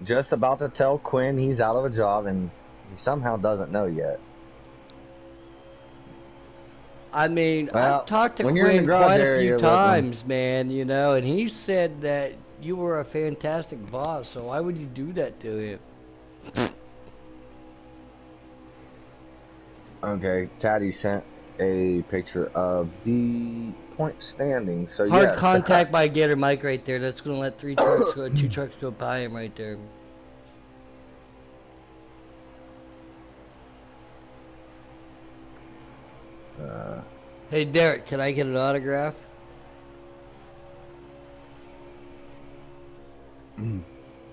Just about to tell Quinn he's out of a job, and he somehow doesn't know yet. I mean, Well, I've talked to when you're in the Quinn garage quite a few area with them, times, man, you know, and he said that you were a fantastic boss, so why would you do that to him? okay, Taddy sent a picture of the point standing. So Hard yes, contact by Gator Mike right there. That's going to let 3 trucks go, 2 trucks go by him right there. Hey, Derek, can I get an autograph?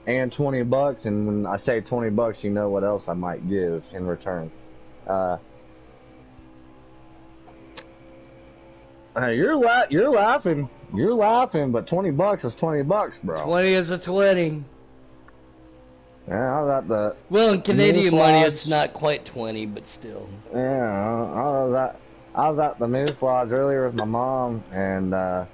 and $20. And when I say $20, you know what else I might give in return. You're laughing, but $20 is $20, bro. 20 is a 20. Yeah, I was at the. Well, in Canadian money, it's Lodge. not quite 20, but still. Yeah, I was at the Moose Lodge earlier with my mom, and I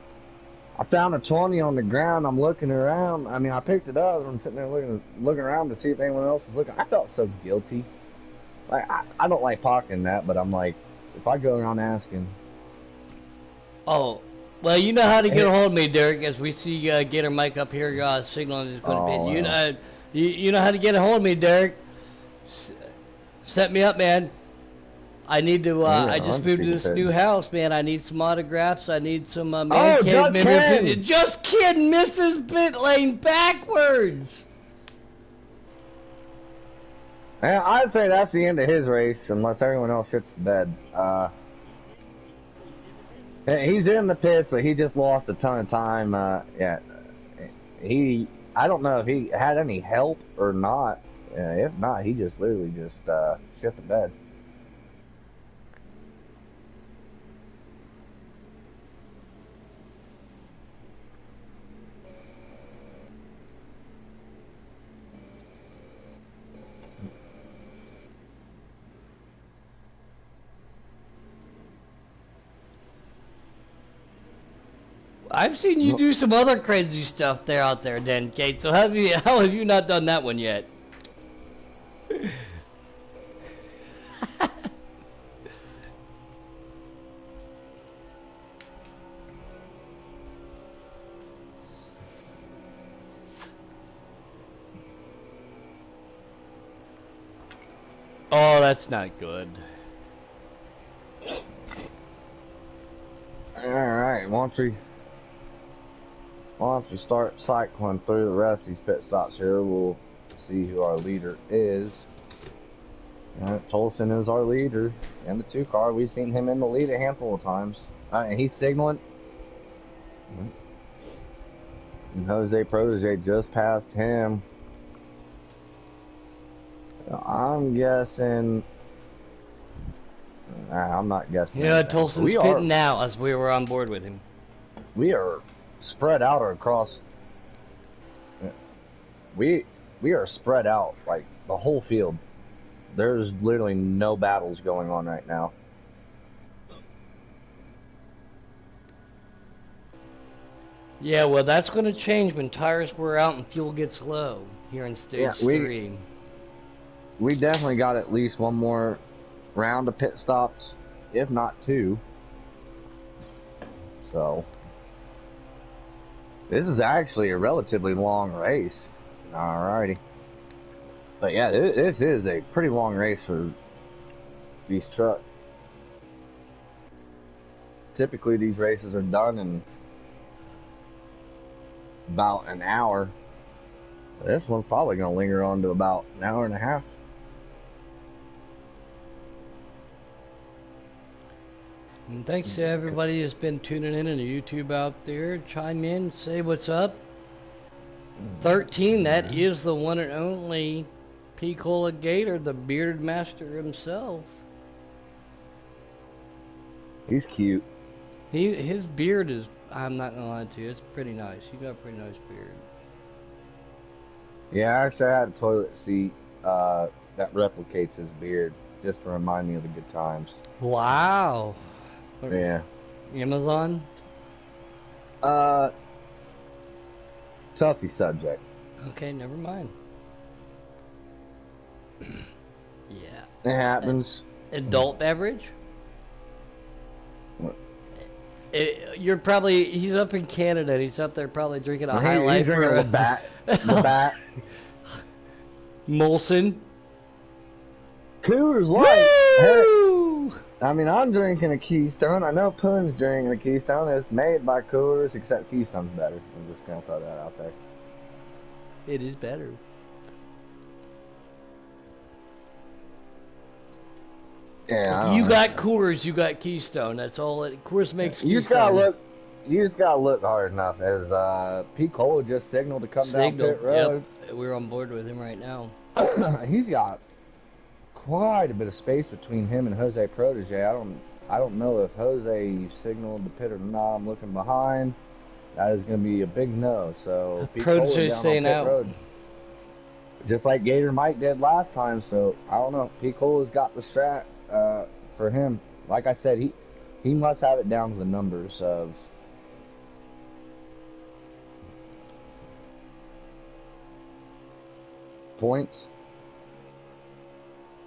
found a 20 on the ground. I'm looking around. I mean, I picked it up. And I'm sitting there looking around to see if anyone else is looking. I felt so guilty. Like I don't like pocketing that, but I'm like, if I go around asking. Oh, well, you know how to get a hold of me, Derek. As we see Gator Mike up here signaling is going to be. Yeah. You know how to get a hold of me, Derek. Set me up, man. I need to. I just moved to this new house, man. I need some autographs. I need some man cave memorabilia. Just kidding, Mrs. Pit Lane backwards. Yeah, I'd say that's the end of his race, unless everyone else shits the bed. He's in the pits, but he just lost a ton of time. Yeah, I don't know if he had any help or not. If not, he just literally just shit the bed. I've seen you do some other crazy stuff out there, then, Kate. So how have you not done that one yet? Oh, that's not good. Alright, once we start cycling through the rest of these pit stops here, we'll see who our leader is. Tolson is our leader in the 2 car. We've seen him in the lead a handful of times. And he's signaling. And Jose Protege just passed him. I'm guessing. I'm not guessing. Yeah, Tolson's pitting now as we were on board with him. We are spread out across. We are spread out like the whole field. There's literally no battles going on right now. Yeah, well, that's going to change when tires wear out and fuel gets low here in stage 3. We definitely got at least one more round of pit stops, if not 2. So this is actually a relatively long race. Alrighty. But yeah, this is a pretty long race for these trucks. Typically these races are done in about an hour. This one's probably going to linger on to about an hour and a half. And thanks to everybody that's been tuning in the YouTube out there. Chime in, say what's up. 13, that is the one and only P-Cola Gator, the bearded master himself. He's cute. His beard is, I'm not gonna lie to you, it's pretty nice. He got a pretty nice beard. Yeah, actually I had a toilet seat that replicates his beard, just to remind me of the good times. Wow. Yeah. Amazon? touchy subject. Okay, never mind. Yeah. It happens. Adult beverage? You're probably, he's up in Canada and he's up there probably drinking a High He's Life drinking or a Labatt. Labatt. Molson. Coors Light. Heck, Woo! I mean, I'm drinking a Keystone. I know Poon's drinking a Keystone. It's made by Coors, except Keystone's better. I'm just gonna throw that out there. It is better. Yeah, If you got Coors, you got Keystone. That's all it. Coors makes you Keystone. You just gotta look hard enough. As Pete Cole just signaled to come down Signal. pit road. Yep. We're on board with him right now. He's got quite a bit of space between him and Jose Protege. I don't know if Jose signaled the pit or not. I'm looking behind. That is going to be a big no. So Pete Protege down staying on pit out. road, just like Gator Mike did last time. So I don't know. Pete Cole has got the strat for him. Like I said, he must have it down to the numbers of. Points.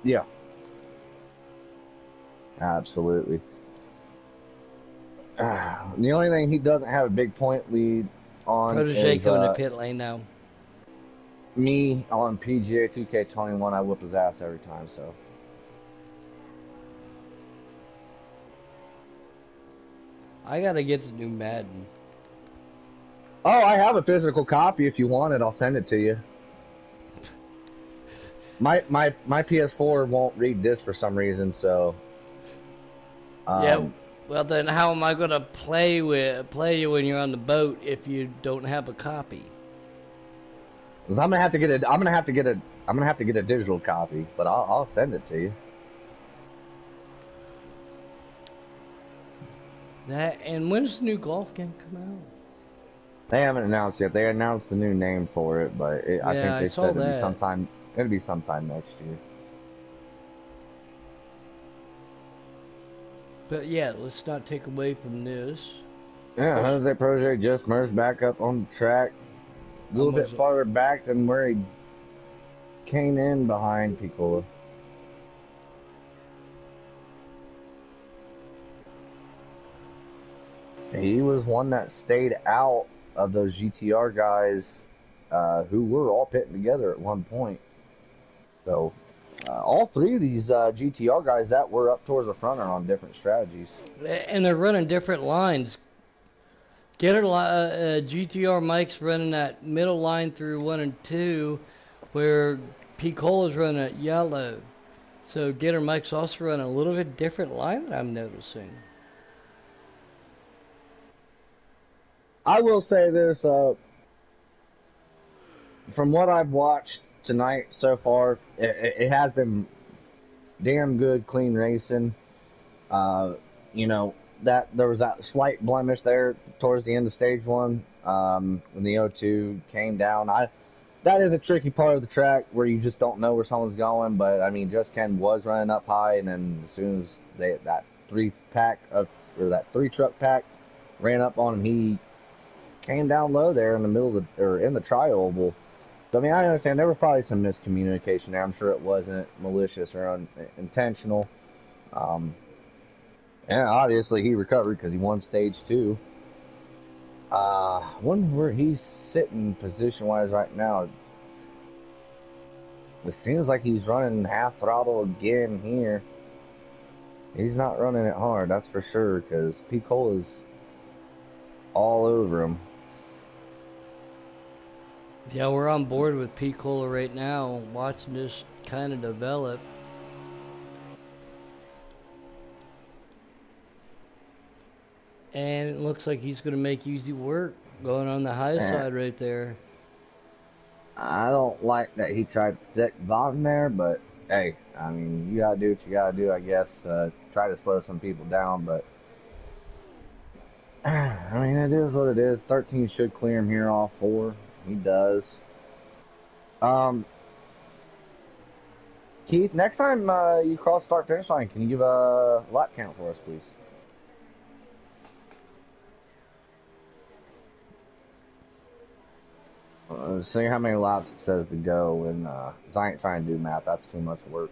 Yeah. Absolutely. The only thing he doesn't have a big point lead on Protege is coming to pit lane now. me on PGA 2K21. I whip his ass every time. So I gotta get the new Madden. oh, I have a physical copy. If you want it, I'll send it to you. My PS4 won't read this for some reason, so. Yeah. Well, then how am I gonna play you when you're on the boat if you don't have a copy? I'm gonna have to get a digital copy, but I'll send it to you. And when's the new golf game come out? They haven't announced yet. They announced the new name for it, but I think they said it'd be sometime. It'll be sometime next year. But yeah, let's not take away from this. Yeah, Jose Protege just merged back up on the track, a little bit farther back than where he came in behind Picola. He was one that stayed out of those GTR guys who were all pitting together at one point. So all three of these GTR guys that were up towards the front are on different strategies. And they're running different lines. GTR Mike's running that middle line through 1 and 2, where Picola's running at yellow. So Gator Mike's also running a little bit different line, I'm noticing. I will say this, from what I've watched tonight so far, it has been damn good, clean racing. You know, that there was that slight blemish there towards the end of stage 1, when the O2 came down. That is a tricky part of the track where you just don't know where someone's going, but I mean, Just Ken was running up high, and then as soon as that 3-truck pack ran up on him, he came down low there in the middle of in the tri-oval. So, I mean, I understand there was probably some miscommunication there. I'm sure it wasn't malicious or unintentional. And obviously he recovered because he won stage 2. Wonder where he's sitting position-wise right now. It seems like he's running half throttle again here. He's not running it hard, that's for sure, because Picola's all over him. Yeah, we're on board with Picola right now, watching this kind of develop. And it looks like he's going to make easy work going on the high side right there. I don't like that he tried to protect bottom there, but hey, I mean, you gotta do what you gotta do, I guess. Try to slow some people down, but I mean, it is what it is. 13 should clear him here off 4. He does. Keith, next time you cross start finish line, can you give a lap count for us, please? See how many laps it says to go, and 'cause I ain't trying to do math. That's too much work.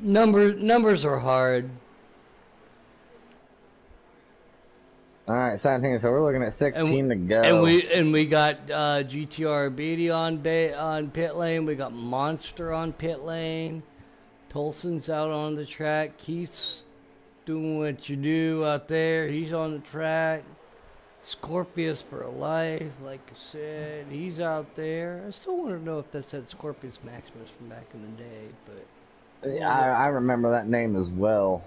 Numbers are hard. All right, 17. So we're looking at 16 to go. And we got GTR Beatty on pit lane. We got Monster on pit lane. Tolson's out on the track. Keith's doing what you do out there. He's on the track. Scorpius for life, like I said, he's out there. I still want to know if that's that Scorpius Maximus from back in the day, but I remember that name as well.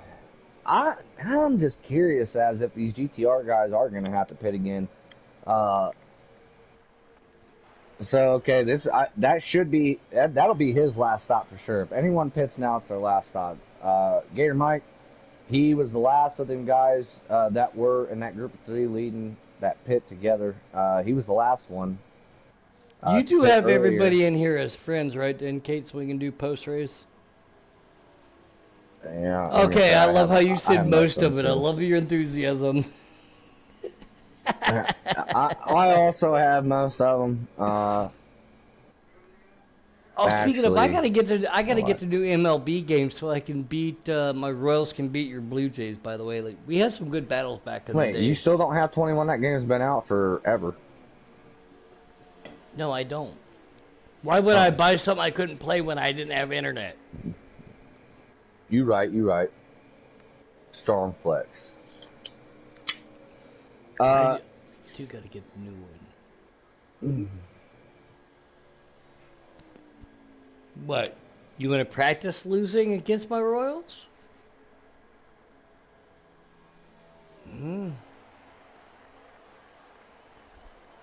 I'm just curious as if these GTR guys are going to have to pit again. So okay, that should be that'll be his last stop for sure. If anyone pits now, it's their last stop. Gator Mike, he was the last of them guys that were in that group of 3 leading that pit together. He was the last one. You do have earlier. everybody in here as friends, right? Then Kate, so we can do post race. Yeah. Okay, I love how you said most of it. I love your enthusiasm. I also have most of them. Speaking of, I gotta get to do MLB games so I can beat my Royals can beat your Blue Jays. By the way, like we had some good battles back in the day. Wait, you still don't have 21? That game's been out forever. No, I don't. Why would I buy something I couldn't play when I didn't have internet? You right. Strong flex. I do gotta get the new one. What? You want to practice losing against my Royals?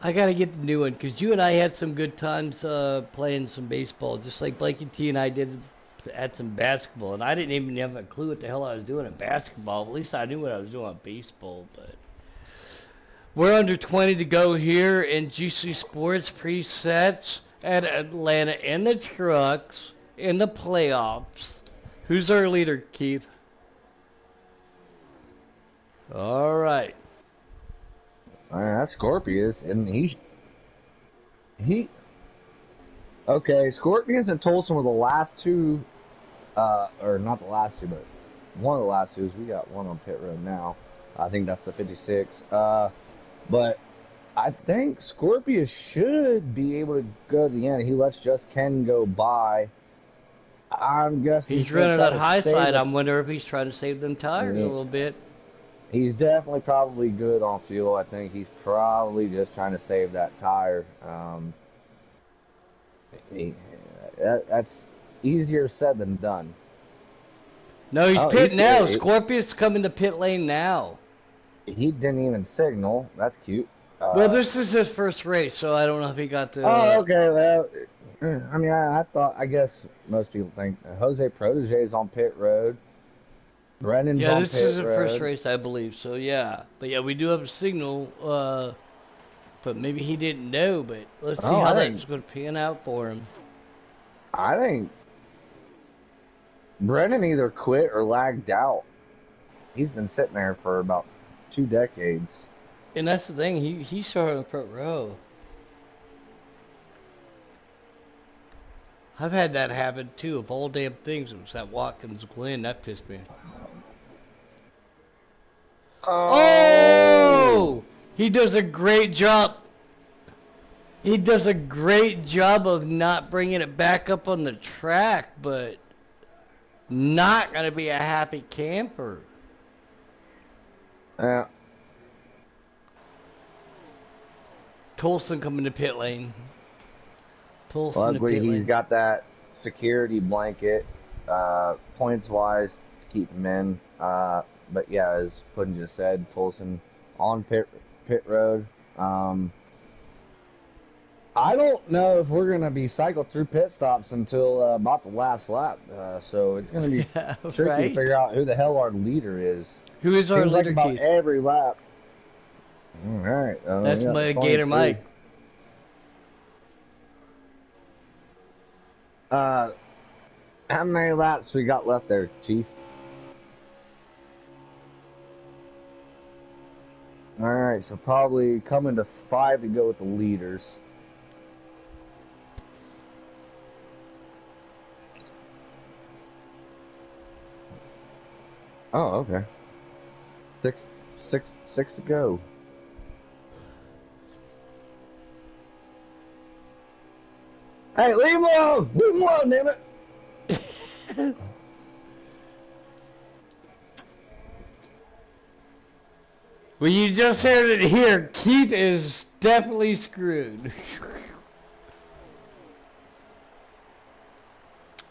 I gotta get the new one because you and I had some good times playing some baseball, just like Blake and T and I did at some basketball, and I didn't even have a clue what the hell I was doing at basketball. At least I knew what I was doing at baseball. But we're under 20 to go here in GC Sports presets at Atlanta in the trucks in the playoffs. Who's our leader, Keith? All right. That's Scorpius, and he. Okay, Scorpius and Tolson were the last 2, or not the last 2, but one of the last 2s. We got one on pit road now. I think that's the 56. But I think Scorpius should be able to go to the end. He lets just Ken go by. I'm guessing he's running that high side. I'm wondering if he's trying to save them tires a little bit. He's definitely probably good on fuel. I think he's probably just trying to save that tire. That's easier said than done. No, he's pitting now. Scorpius coming to pit lane now. He didn't even signal. That's cute. Well, this is his first race, so I don't know if he got the... Oh, okay. Well, I mean, I guess most people think Jose Protege is on pit road. Brennan's on pit road. Yeah, this is the first race, I believe. So, yeah. But, yeah, we do have a signal. But maybe he didn't know. But let's see how that's going to pan out for him. I think Brennan either quit or lagged out. He's been sitting there for about 2 decades. And that's the thing. He started in the front row. I've had that happen, too. Of all damn things, it was that Watkins Glen. That pissed me off. Oh! He does a great job. He does a great job of not bringing it back up on the track, but not going to be a happy camper. Yeah. Tolson coming to pit lane. Luckily, he's got that security blanket, points-wise, to keep him in. But yeah, as Puddin just said, Tolson on pit road. I don't know if we're going to be cycled through pit stops until about the last lap. So it's going to be tricky to figure out who the hell our leader is. Who is our leader, like about Keith? Every lap. All right. That's my Gator Mike. How many laps we got left there, Chief? Alright, so probably coming to 5 to go with the leaders. Oh, okay. Six, six to go. Hey, leave him alone! Leave him alone, damn it! Well, you just heard it here. Keith is definitely screwed.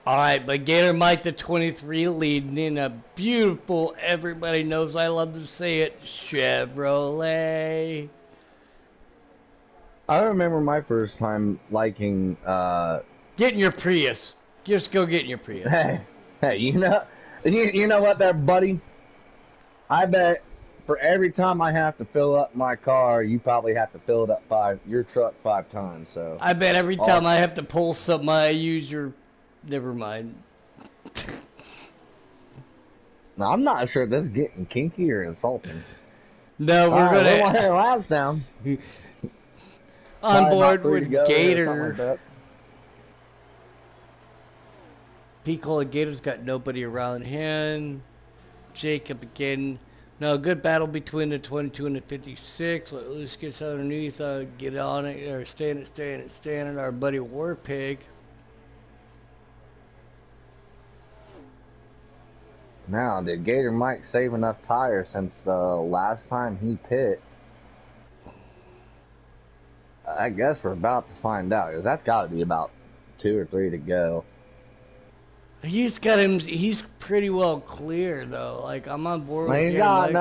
All right, but Gator Mike the 23 leading in a beautiful, everybody knows I love to say it, Chevrolet. I remember my first time liking, Get in your Prius. Just go get in your Prius. hey, you know what there, buddy? I bet for every time I have to fill up my car, you probably have to fill it up your truck 5 times, so. I bet every time I have to pull something, I use your... Never mind. Now, I'm not sure if this is getting kinky or insulting. No, we're We're gonna... 100 laps down. On board with Gator. Like Picola Gator's got nobody around him. Jacob again. No, good battle between the 22 and the 56. Let Luce gets underneath. Get on it. Or stand it. Our buddy Warpig. Now, did Gator Mike save enough tires since the last time he pit? I guess we're about to find out, because that's got to be about 2 or 3 to go. He's got him. He's pretty well clear though. Like I'm on board. Well, with he's got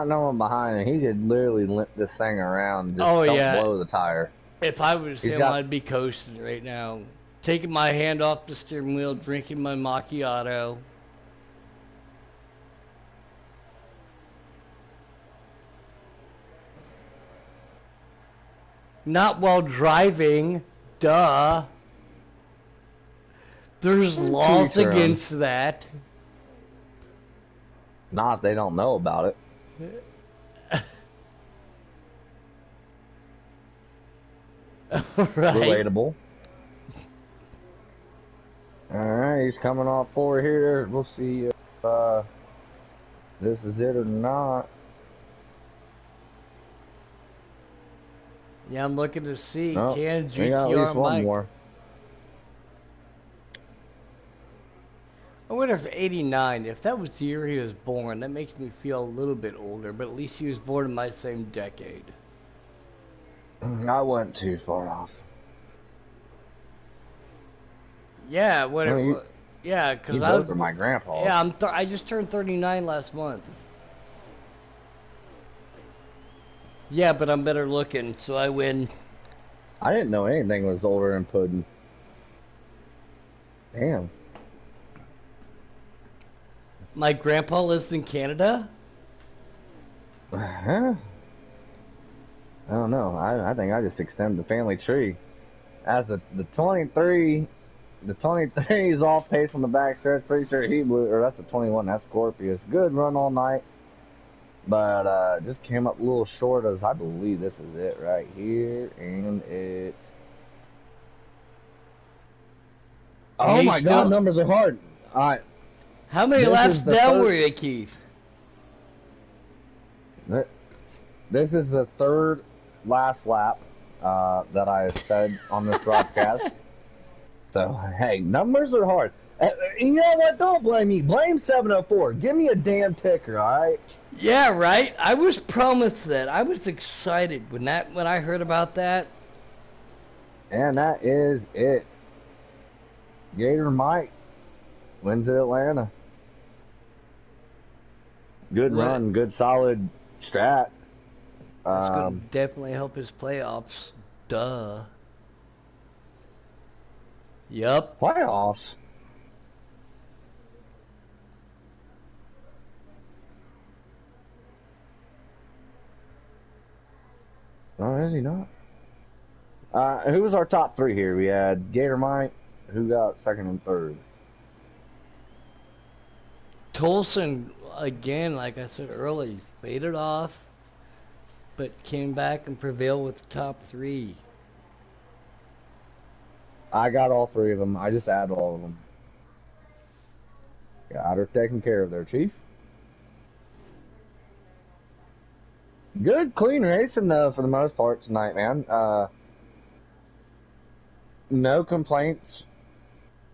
no one behind him. He could literally limp this thing around. Just don't blow the tire. If I was him, I'd be coasting right now, taking my hand off the steering wheel, drinking my macchiato. Not while driving, duh. There's laws against that. Not if they don't know about it. Right. Relatable. Alright, he's coming off 4 here. We'll see if this is it or not. Yeah, I'm looking to see. Oh, Can we got at least one more. I wonder if 89, if that was the year he was born, that makes me feel a little bit older, but at least he was born in my same decade. I wasn't too far off. Yeah, whatever. Yeah, because I was my grandpa. Yeah, I just turned 39 last month. Yeah, but I'm better looking, so I win. I didn't know anything was older than pudding. Damn. My grandpa lives in Canada? Huh? I don't know. I think I just extended the family tree. As the 23 is off pace on the back stretch. Pretty sure he blew, or that's the 21. That's Scorpius. Good run all night. But just came up a little short, as I believe this is it right here, and it. Oh my God, numbers are hard. All right. How many laps down were you, Keith? This is the third last lap that I said on this broadcast. So hey, numbers are hard. You know what? Don't blame me. Blame 704. Give me a damn ticker, all right? Yeah, right. I was promised that. I was excited when I heard about that. And that is it. Gator Mike wins at Atlanta. Good run, good solid strat. That's going to definitely help his playoffs. Duh. Yup. Playoffs? Oh, is he not? Who was our top 3 here? We had Gator Mike. Who got second and third? Tolson, again, like I said earlier, faded off, but came back and prevailed with the top 3. I got all 3 of them. I just added all of them. Got her taken care of there, Chief. Good, clean racing though for the most part tonight, man. No complaints.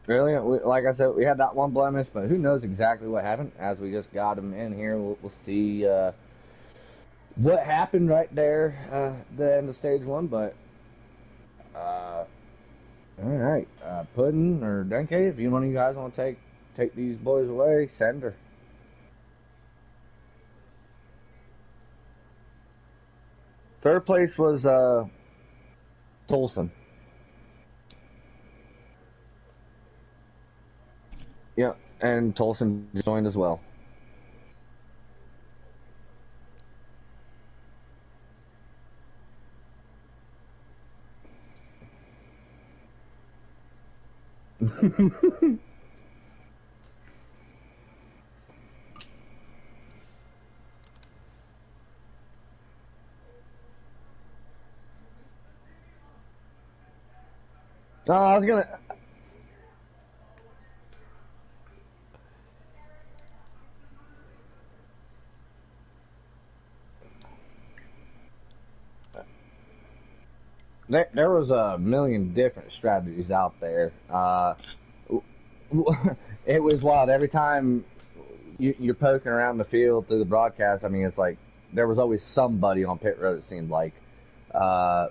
Really, like I said, we had that one blemish, but who knows exactly what happened? As we just got him in here, we'll see what happened right there the end of stage one. But all right, Puddin or Denke, if you one of you guys want to take these boys away, send her. Third place was Tolson. Yeah, and Tolson joined as well. No, I was gonna. There was a million different strategies out there. It was wild. Every time you're poking around the field through the broadcast, I mean, it's like there was always somebody on pit road. It seemed like, uh,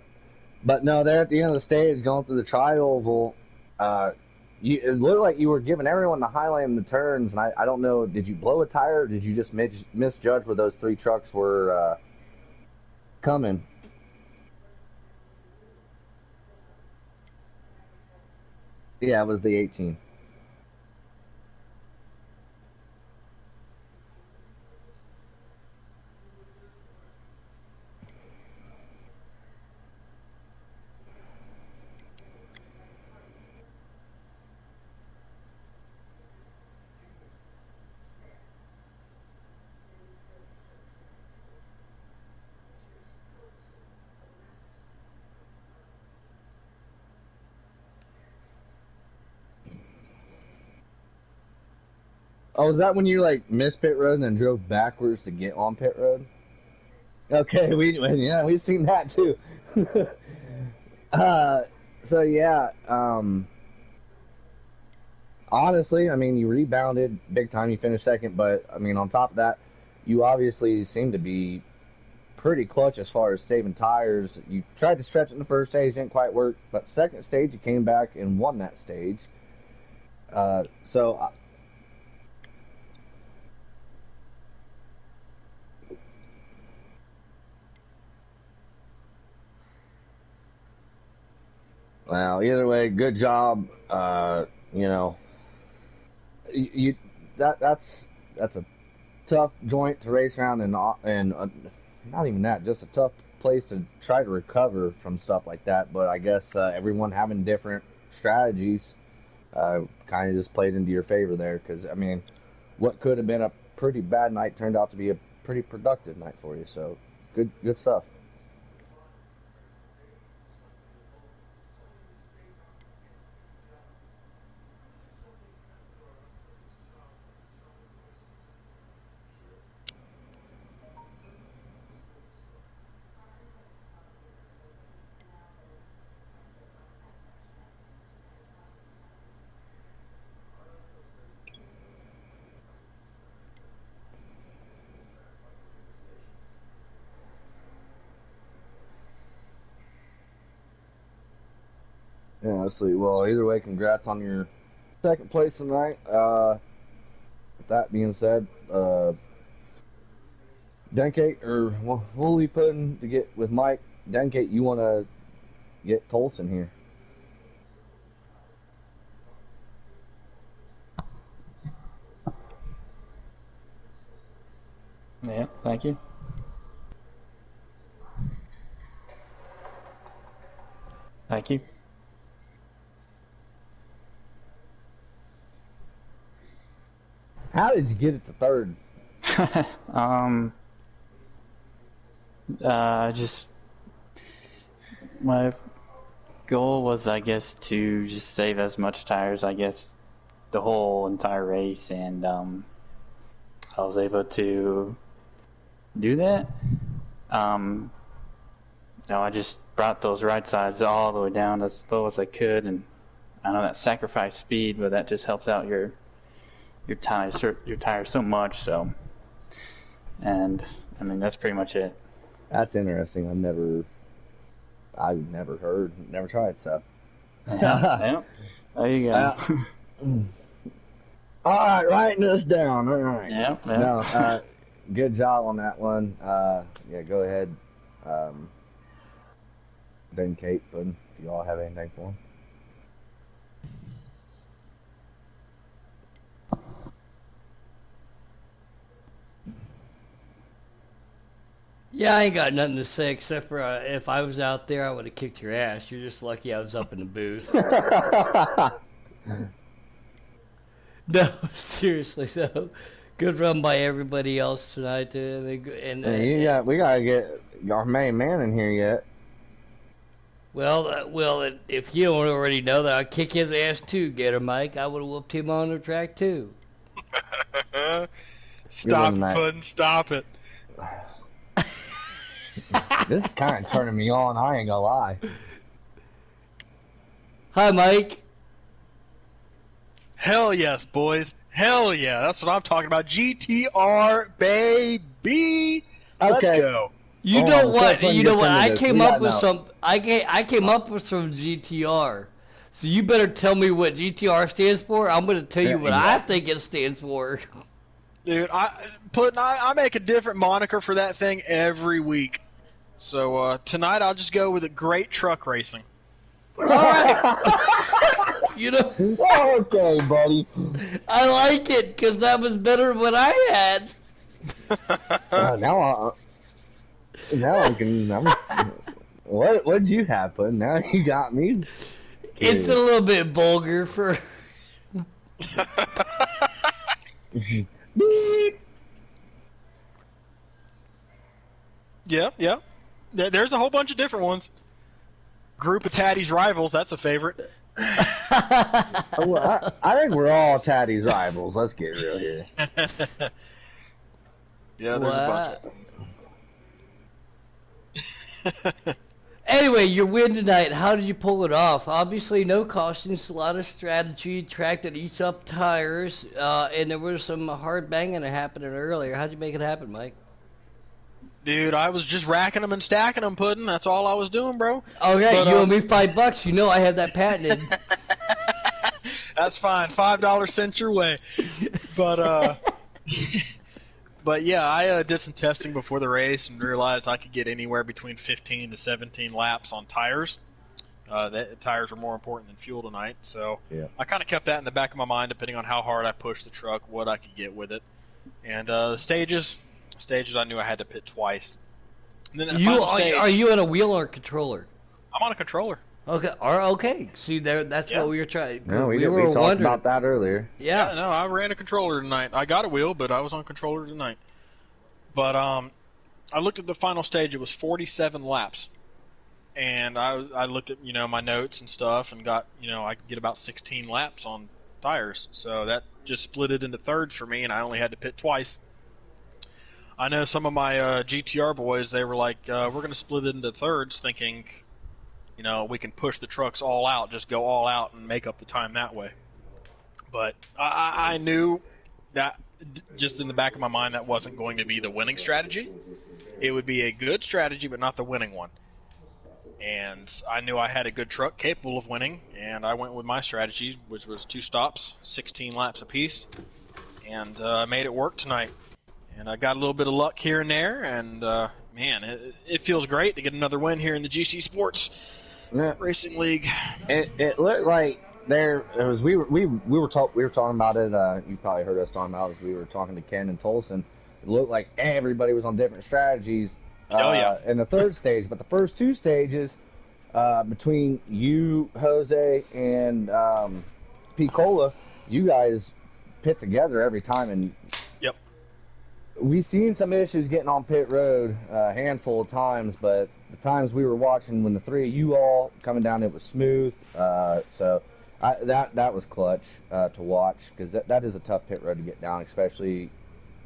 but no, there at the end of the stage, going through the tri-oval, it looked like you were giving everyone the highlight in the turns, and I don't know, did you blow a tire, or did you just misjudge where those three trucks were coming? Yeah, it was the 18. Oh, was that when you like missed pit road and then drove backwards to get on pit road? Okay, we've seen that too. uh, so yeah, honestly, I mean, you rebounded big time. You finished second, but I mean, on top of that, you obviously seem to be pretty clutch as far as saving tires. You tried to stretch it in the first stage, didn't quite work, but second stage you came back and won that stage. So well, either way, good job. You know, you that's a tough joint to race around, and not even that, just a tough place to try to recover from stuff like that. But I guess everyone having different strategies kind of just played into your favor there, because I mean, what could have been a pretty bad night turned out to be a pretty productive night for you. So good stuff. Yeah, sweet. Well, either way, congrats on your second place tonight. With that being said, Denkate, or we'll be putting to get with Mike. Denkate, you want to get Tolson here? Yeah, thank you. Thank you. How did you get it to third? um, just my goal was, I guess, to just save as much tires, I guess, the whole entire race, and I was able to do that. Um, I just brought those right sides all the way down as slow as I could, and I know that sacrificed speed, but that just helps out your tires so much. So, and I mean that's pretty much it. That's interesting. I've never heard, never tried. So. Yeah, yeah. There you go. Mm. All right, writing this down. All right. Yeah, yeah. No, good job on that one. Yeah, go ahead. Um, then Kate, do you all have anything for him? Yeah, I ain't got nothing to say except for if I was out there, I would have kicked your ass. You're just lucky I was up in the booth. No, seriously though. Good run by everybody else tonight, too. We gotta get our main man in here yet. Well, if you don't already know that, I'd kick his ass too, Gator Mike. I would have whooped him on the track too. Stop it, Puddin', stop it. This is kind of turning me on, I ain't gonna lie. Hi, Mike. Hell yes, boys. Hell yeah. That's what I'm talking about. GTR, baby. Let's go. You know what? I came up with some GTR. So you better tell me what GTR stands for. I'm going to tell you what I think it stands for. Dude, I make a different moniker for that thing every week. So tonight I'll just go with a great truck racing. All right. Okay, buddy. I like it because that was better than what I had. Now I can. What did you have, Puddin'? Now you got me. It's a little bit vulgar for. Yeah. There's a whole bunch of different ones. Group of Taddy's rivals, that's a favorite. Well, I think we're all Taddy's rivals. Let's get real here. Yeah, there's a bunch of things. Anyway, your win tonight, how did you pull it off? Obviously, no cautions, a lot of strategy, track that eats up tires, and there was some hard banging happening earlier. How'd you make it happen, Mike? Dude, I was just racking them and stacking them, Puddin'. That's all I was doing, bro. Okay, but, you owe me $5. You know I have that patented. That's fine. $5 sent your way. But but yeah, I did some testing before the race and realized I could get anywhere between 15 to 17 laps on tires. Tires are more important than fuel tonight, so yeah. I kind of kept that in the back of my mind, depending on how hard I pushed the truck, what I could get with it. And the stages, I knew I had to pit twice. And then are you on a wheel or a controller? I'm on a controller. Okay. See, that's what we were trying. No, we talked about that earlier. Yeah. No, I ran a controller tonight. I got a wheel, but I was on controller tonight. But I looked at the final stage. It was 47 laps, and I looked at my notes and stuff, and got I could get about 16 laps on tires. So that just split it into thirds for me, and I only had to pit twice. I know some of my GTR boys, they were like, we're going to split it into thirds, thinking, we can push the trucks all out, just go all out and make up the time that way. But I knew that just in the back of my mind that wasn't going to be the winning strategy. It would be a good strategy, but not the winning one. And I knew I had a good truck capable of winning, and I went with my strategy, which was 2 stops, 16 laps apiece, and made it work tonight. And I got a little bit of luck here and there, and man, it feels great to get another win here in the GC Sports Racing League. It looked like we were talking about it. You probably heard us talking about it as we were talking to Ken and Tolson. It looked like everybody was on different strategies in the third stage, but the first 2 stages between you, Jose, and P. Cola, you guys pit together every time, and yep. We've seen some issues getting on pit road a handful of times, but the times we were watching when the 3 of you all coming down, it was smooth. So that was clutch to watch, because that is a tough pit road to get down, especially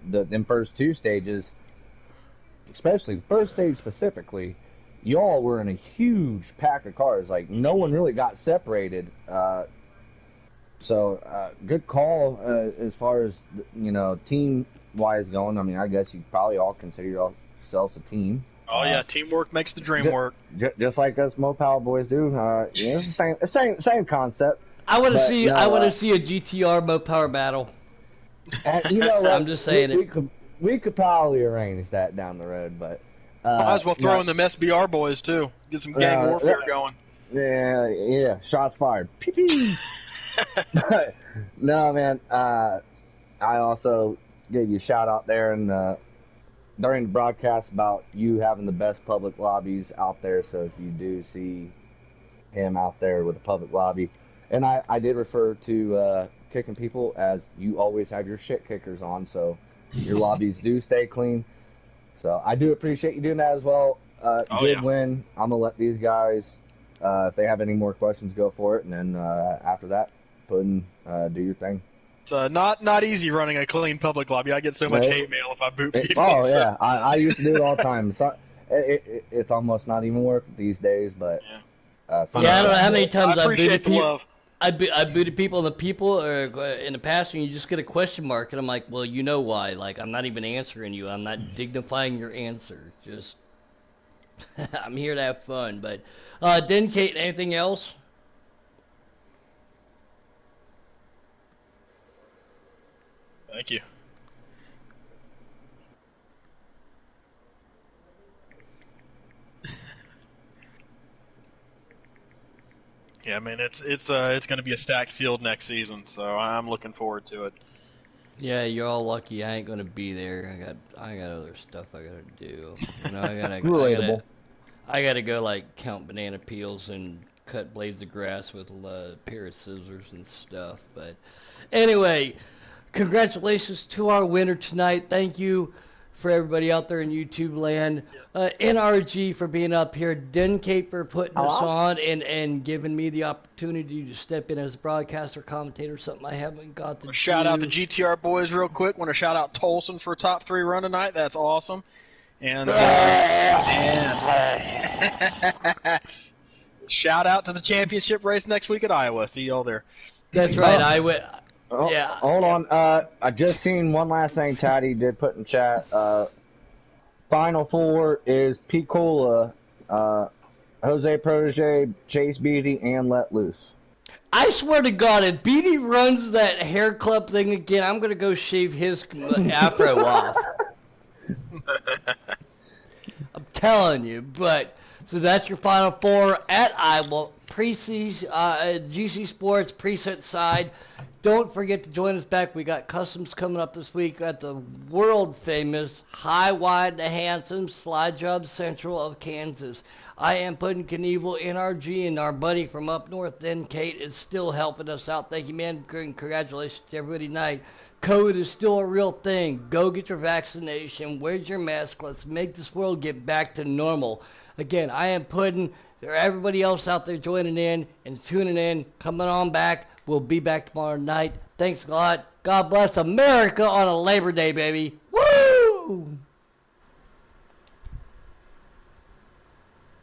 them first 2 stages. especially the first stage specifically, y'all were in a huge pack of cars. Like, no one really got separated. So good call as far as, team-wise going. I mean, I guess you probably all consider yourselves a team. Oh yeah, teamwork makes the dream work. Just like us Mopal boys do. It's the same concept. I want to But, see. no, I want to see a GTR Mo Power battle. You know what? I'm just saying we could probably arrange that down the road, but Might as well throw in them SBR boys too. Get some gang warfare going. Yeah. Shots fired. Pee-pee. No, man. I also gave you a shout out there and during the broadcast about you having the best public lobbies out there. So if you do see him out there with a public lobby, and I did refer to kicking people as you always have your shit kickers on, so your lobbies do stay clean. So I do appreciate you doing that as well. Good win. I'm gonna let these guys, if they have any more questions, go for it, and then after that, do your thing. It's not easy running a clean public lobby. I get so much hate mail if I boot people. Oh yeah, I used to do it all the time. It's almost not even worth it these days, but I don't know how many times I appreciate the love. I booted people or in the past, and you just get a question mark, and I'm like, well, you know why? Like, I'm not even answering you. I'm not dignifying your answer. Just, I'm here to have fun. But, Kate, anything else? Thank you. Yeah, I mean it's going to be a stacked field next season, so I'm looking forward to it. Yeah, you're all lucky. I ain't gonna be there. I got other stuff I gotta do. I gotta go like count banana peels and cut blades of grass with a pair of scissors and stuff. But anyway, congratulations to our winner tonight. Thank you for everybody out there in YouTube land. NRG for being up here. Cape for putting us on and giving me the opportunity to step in as a broadcaster, commentator, something I haven't got to do. Shout out the GTR boys real quick. Want to shout out Tolson for a top 3 run tonight. That's awesome. And shout out to the championship race next week at Iowa. See y'all there. That's right. Yeah. Hold on. I just seen one last thing Taddy did put in chat. Final 4 is Picola, Jose Protege, Chase Beatty, and Let Loose. I swear to God, if Beatty runs that hair club thing again, I'm going to go shave his afro off. I'm telling you. But so that's your Final 4 at Iowa. GC Sports preset side. Don't forget to join us back. We got customs coming up this week at the world famous High, Wide, and Handsome Slide Job Central of Kansas. I am putting Knievel, NRG, and our buddy from up north, Kate, is still helping us out. Thank you, man. Congratulations to everybody tonight. COVID is still a real thing. Go get your vaccination. Wear your mask. Let's make this world get back to normal. Again, I am putting everybody else out there joining in and tuning in, coming on back. We'll be back tomorrow night. Thanks a lot. God bless America on a Labor Day, baby. Woo!